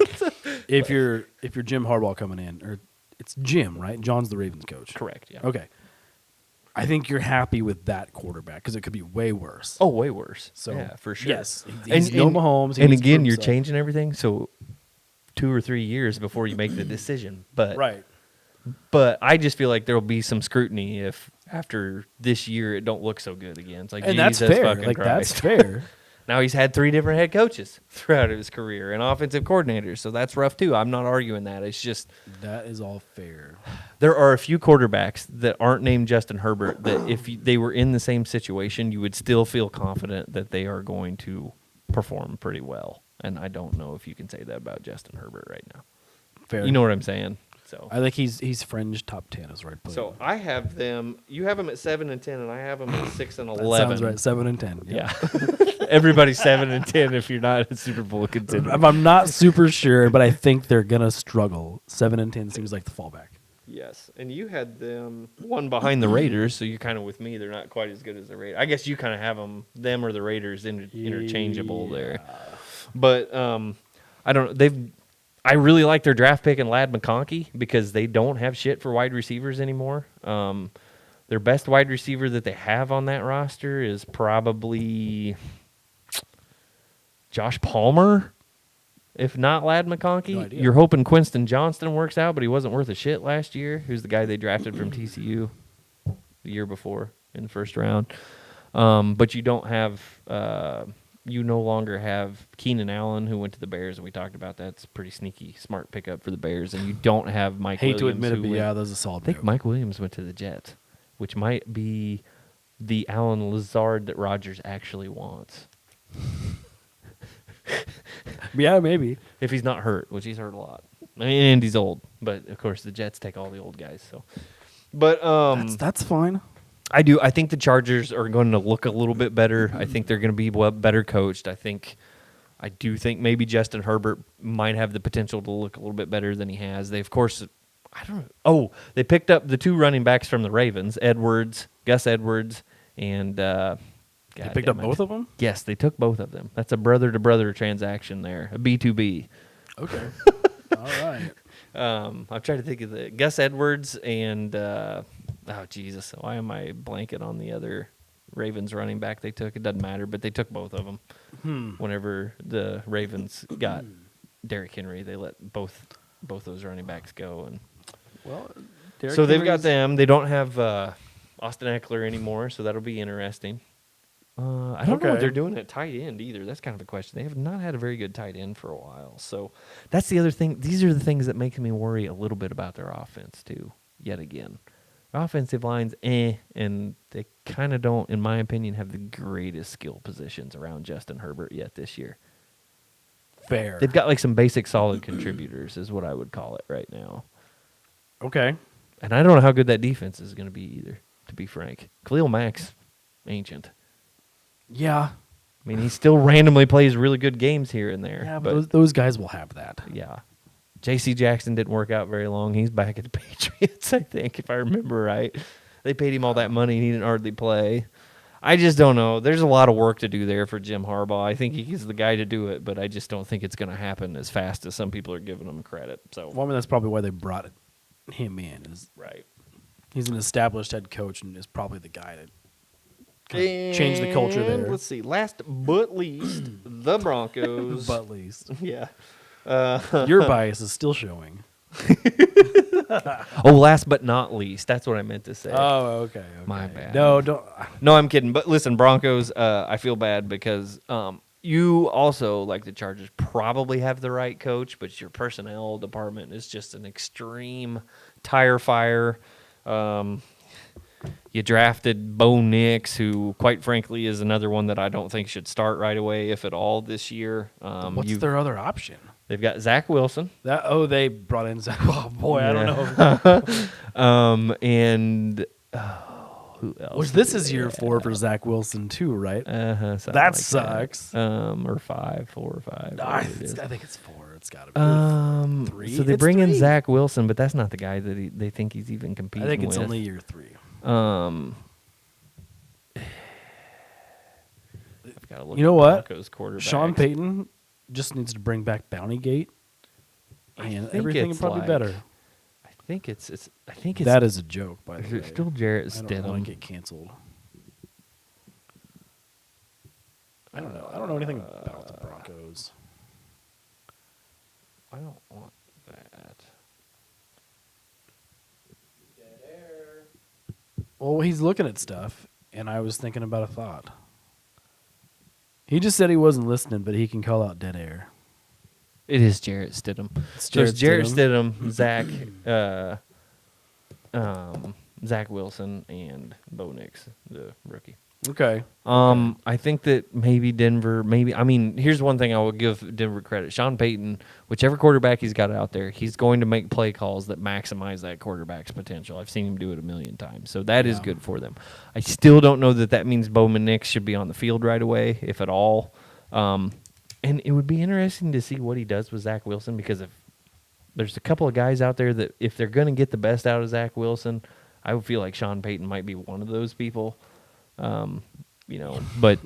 if you're Jim Harbaugh coming in, or it's Jim, right? John's the Ravens coach. Correct, yeah. Okay. I think you're happy with that quarterback because it could be way worse. Oh, way worse. So yeah, for sure. Yes, he's no Mahomes. He And needs to again, prove you're himself. changing everything, so 2 or 3 years before you make the decision. But Right. But I just feel like there will be some scrutiny if after this year it don't look so good again. It's like, And that's Jesus fair. fucking Like Christ. that's fair. Now he's had 3 different head coaches throughout his career and offensive coordinators, so that's rough too. I'm not arguing that. It's just That is all fair. there are a few quarterbacks that aren't named Justin Herbert that if they were in the same situation, you would still feel confident that they are going to perform pretty well. And I don't know if you can say that about Justin Herbert right now. Fair. You know what I'm saying? So I think he's fringe top 10 is right. So I have them. You have them at 7 and 10, and I have them at 6 and 11. That sounds right. 7 and 10. Yeah, everybody's 7 and 10 if you're not a Super Bowl contender. I'm not super sure, but I think they're gonna struggle. 7 and 10 seems like the fallback. Yes, and you had them one behind the Raiders, so you're kind of with me. They're not quite as good as the Raiders. I guess you kind of have them or the Raiders interchangeable there. But I don't. I really like their draft pick in Ladd McConkey because they don't have shit for wide receivers anymore. Their best wide receiver that they have on that roster is probably Josh Palmer, if not Ladd McConkey. No idea. You're hoping Quinton Johnston works out, but he wasn't worth a shit last year. Who's the guy they drafted from TCU the year before in the first round. But you don't have you no longer have Keenan Allen, who went to the Bears, and we talked about that. It's a pretty sneaky, smart pickup for the Bears. And you don't have Mike Hate Williams. to admit it, who but went- yeah, that was a solid I think move. Mike Williams went to the Jets, which might be the Alan Lazard that Rodgers actually wants. Yeah, maybe. If he's not hurt, which he's hurt a lot. And he's old. But, of course, the Jets take all the old guys. So, but That's fine. I think the Chargers are going to look a little bit better. I think they're going to be better coached. I do think maybe Justin Herbert might have the potential to look a little bit better than he has. They, of course, I don't know. Oh, they picked up the 2 running backs from the Ravens, Gus Edwards, and They picked up both of them? Yes, they took both of them. That's a brother-to-brother transaction there, a B2B. Okay. All right. I'm trying to think of the Gus Edwards and Jesus, why am I blanking on the other Ravens running back they took? It doesn't matter, but they took both of them. Whenever the Ravens got Derrick Henry, they let both those running backs go, and Well, so they've got them. They don't have Austin Eckler anymore, so that'll be interesting. I don't know what Okay. they're doing at tight end either. That's kind of a question. They have not had a very good tight end for a while. So that's the other thing. These are the things that make me worry a little bit about their offense too, yet again. Offensive line's and they kind of don't, in my opinion, have the greatest skill positions around Justin Herbert yet this year. fair. They've got like some basic solid contributors is what I would call it right now. Okay. And I don't know how good that defense is going to be either, to be frank. Khalil Mack's ancient. Yeah. I mean, he still randomly plays really good games here and there. Yeah, but those guys will have that. Yeah. J.C. Jackson didn't work out very long. He's back at the Patriots, I think, if I remember right. They paid him all that money, and he didn't hardly play. I just don't know. There's a lot of work to do there for Jim Harbaugh. I think he's the guy to do it, but I just don't think it's going to happen as fast as some people are giving him credit. So, Well, I mean, that's probably why they brought him in. Is right. he's an established head coach and is probably the guy to kind of change the culture there. Let's see. Last but least, the Broncos. But least Yeah. your bias is still showing. Oh, last but not least. That's what I meant to say. Oh, okay. My bad. No, don't. No, I'm kidding. But listen, Broncos, I feel bad because you also, like the Chargers, probably have the right coach, but your personnel department is just an extreme tire fire. You drafted Bo Nix, who, quite frankly, is another one that I don't think should start right away, if at all, this year. What's their other option? They've got Zach Wilson. They brought in Zach. Oh boy, I don't know. And who else. Which this is year 4 for Zach Wilson too, right? That sucks. Or 5, 4 or 5. I think it's 4. It's got to be 3. So they It's bring in 3. Zach Wilson, but that's not the guy that they think he's even competing I with. think it's only year 3. I've got to look. You know at what? Broncos quarterbacks. Sean Payton just needs to bring back Bountygate, and everything will probably be better. I think it's. That is a joke, by the way. There's still Jarrett I don't want Stidham. to get canceled. I don't know. I don't know anything about the Broncos. I don't want that. Well, he's looking at stuff, and I was thinking about a thought. He just said he wasn't listening, but he can call out dead air. It is Jarrett Stidham. It's So it's Jarrett Stidham, Zach Wilson, and Bo Nix, the rookie. Okay. I think that maybe Denver, here's one thing I will give Denver credit. Sean Payton, whichever quarterback he's got out there, he's going to make play calls that maximize that quarterback's potential. I've seen him do it a million times. So that is good for them. I still don't know that means Bowman Nix should be on the field right away, if at all. And it would be interesting to see what he does with Zach Wilson, because if there's a couple of guys out there that if they're going to get the best out of Zach Wilson, I would feel like Sean Payton might be one of those people. But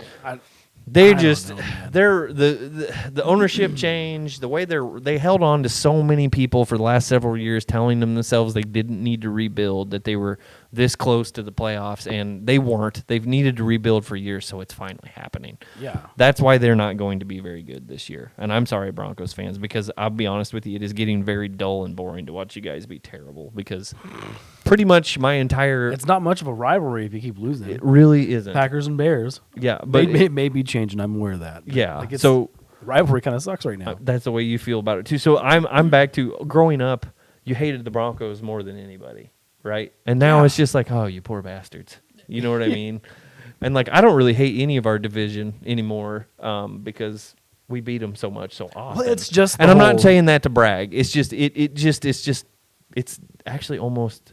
they're the ownership change, the way they held on to so many people for the last several years, telling themselves they didn't need to rebuild, that they were this close to the playoffs, and they weren't. They've needed to rebuild for years, so it's finally happening. Yeah. That's why they're not going to be very good this year. And I'm sorry, Broncos fans, because I'll be honest with you, it is getting very dull and boring to watch you guys be terrible, because pretty much my entire... It's not much of a rivalry if you keep losing. It really isn't. Packers and Bears. Yeah, but it may be changing. I'm aware of that. Yeah. So rivalry kind of sucks right now. That's the way you feel about it too. So I'm back to growing up. You hated the Broncos more than anybody, right? And now it's just like, oh, you poor bastards. You know what I mean? And like, I don't really hate any of our division anymore, because we beat them so much so often. Well, it's just, and I'm not saying that to brag. It's just it's actually almost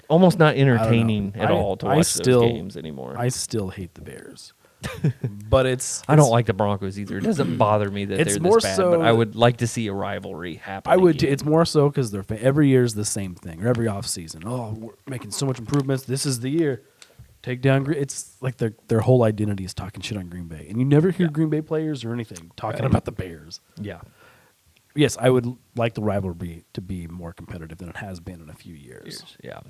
not entertaining at all to watch those games anymore. I still hate the Bears. But I don't like the Broncos either. It doesn't bother me that they're this bad, but I would like to see a rivalry happen. I would. It's more so because they're every year is the same thing, or every offseason. Oh, we're making so much improvements. This is the year. Take down. It's like their whole identity is talking shit on Green Bay, and you never hear Green Bay players or anything talking about the Bears. Yeah. Yes, I would like the rivalry to be more competitive than it has been in a few years. Yeah.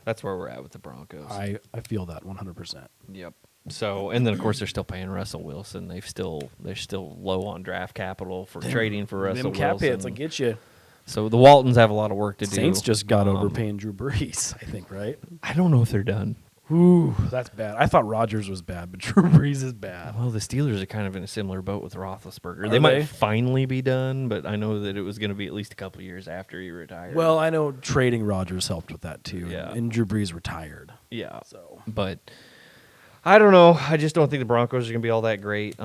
That's where we're at with the Broncos. I feel that 100%. Yep. So, and then of course they're still paying Russell Wilson. They're still low on draft capital for trading for Russell Wilson. Them cap hits, I get you. So the Waltons have a lot of work to do. Saints just got over paying Drew Brees, I think, right? I don't know if they're done. Ooh, that's bad. I thought Rodgers was bad, but Drew Brees is bad. Well, the Steelers are kind of in a similar boat with Roethlisberger. They might finally be done, but I know that it was going to be at least a couple years after he retired. Well, I know trading Rodgers helped with that too. Yeah. And Drew Brees retired. Yeah. So, but I don't know. I just don't think the Broncos are going to be all that great.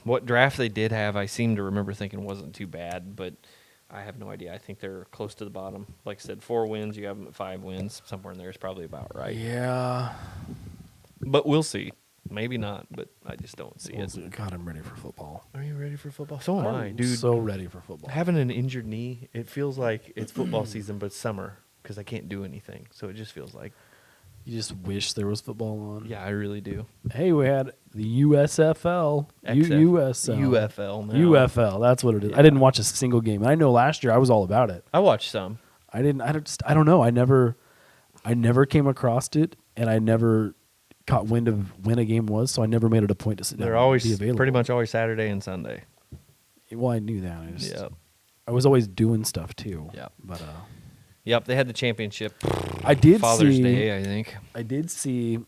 What draft they did have, I seem to remember thinking wasn't too bad, but I have no idea. I think they're close to the bottom. Like I said, 4 wins. You have them at 5 wins. Somewhere in there is probably about right. yeah. But we'll see. Maybe not, but I just don't see it. God, I'm ready for football. Are you ready for football? So am I, I'm dude. so ready for football. Having an injured knee, it feels like it's football season, but it's summer because I can't do anything. So it just feels like. You just wish there was football on. Yeah, I really do. Hey, we had the USFL. USL. UFL now. UFL. That's what it is. Yeah. I didn't watch a single game. I know last year I was all about it. I watched some. I don't know. I never came across it, and I never caught wind of when a game was, so I never made it a point to sit down. They're and always be available. pretty much always Saturday and Sunday. Well, I knew that. Yep. I was always doing stuff too. Yep. But Yep, they had the championship. I did Father's see Day, I think. I did see.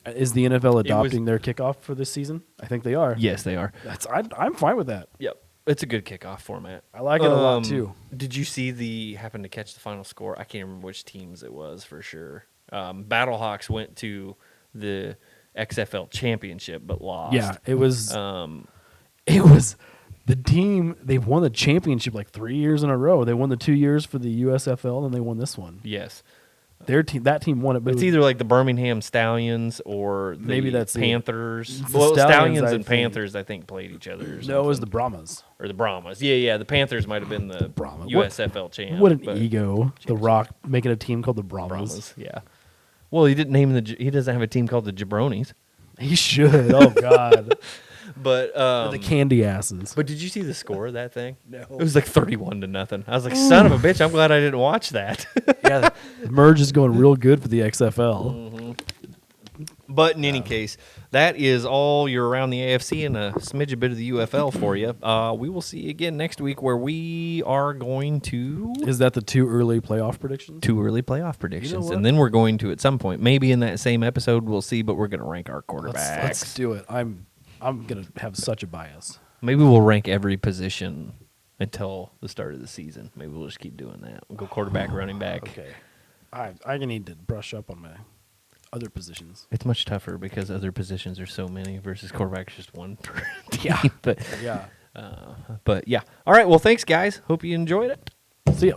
Is the NFL adopting their kickoff for this season? I think they are. Yes, they are. I'm fine with that. Yep. It's a good kickoff format. I like it a lot too. Did you see happen to catch the final score? I can't remember which teams it was for sure. Battlehawks went to the XFL championship but lost. Yeah, it was. It was the team. They've won the championship like 3 years in a row. They won the 2 years for the USFL, and they won this one. Yes. that team won it. But It's either like the Birmingham Stallions or the Maybe that's it. Panthers. It's the Well, Stallions, Stallions I and think. Panthers, I think, played each other. Or no, it was the something. Brahmas. Or the Brahmas. Yeah. The Panthers might have been the Brahma. USFL champ. What an but ego! The Rock making a team called the Brahmas. Brahmas, yeah. Well, he didn't name he doesn't have a team called the Jabronis. He should. Oh God. But The candy asses. But did you see the score of that thing? No. It was like 31-0. I was like, son of a bitch, I'm glad I didn't watch that. Yeah, the merge is going real good for the XFL. But in any case, that is all your around the AFC and a smidge a bit of the UFL for you. We will see you again next week where we are going to Is that the 2 early playoff predictions? 2 early playoff predictions. what? And then we're going to, at some point, maybe in that same episode, we'll see, but we're going to rank our quarterbacks. Let's do it. I'm gonna have such a bias. Maybe we'll rank every position until the start of the season. Maybe we'll just keep doing that. We'll go quarterback, running back. Okay. I need to brush up on my other positions. It's much tougher because other positions are so many versus quarterback's just one per team. Yeah. But Yeah. but yeah. All right. Well, thanks, guys. Hope you enjoyed it. See ya.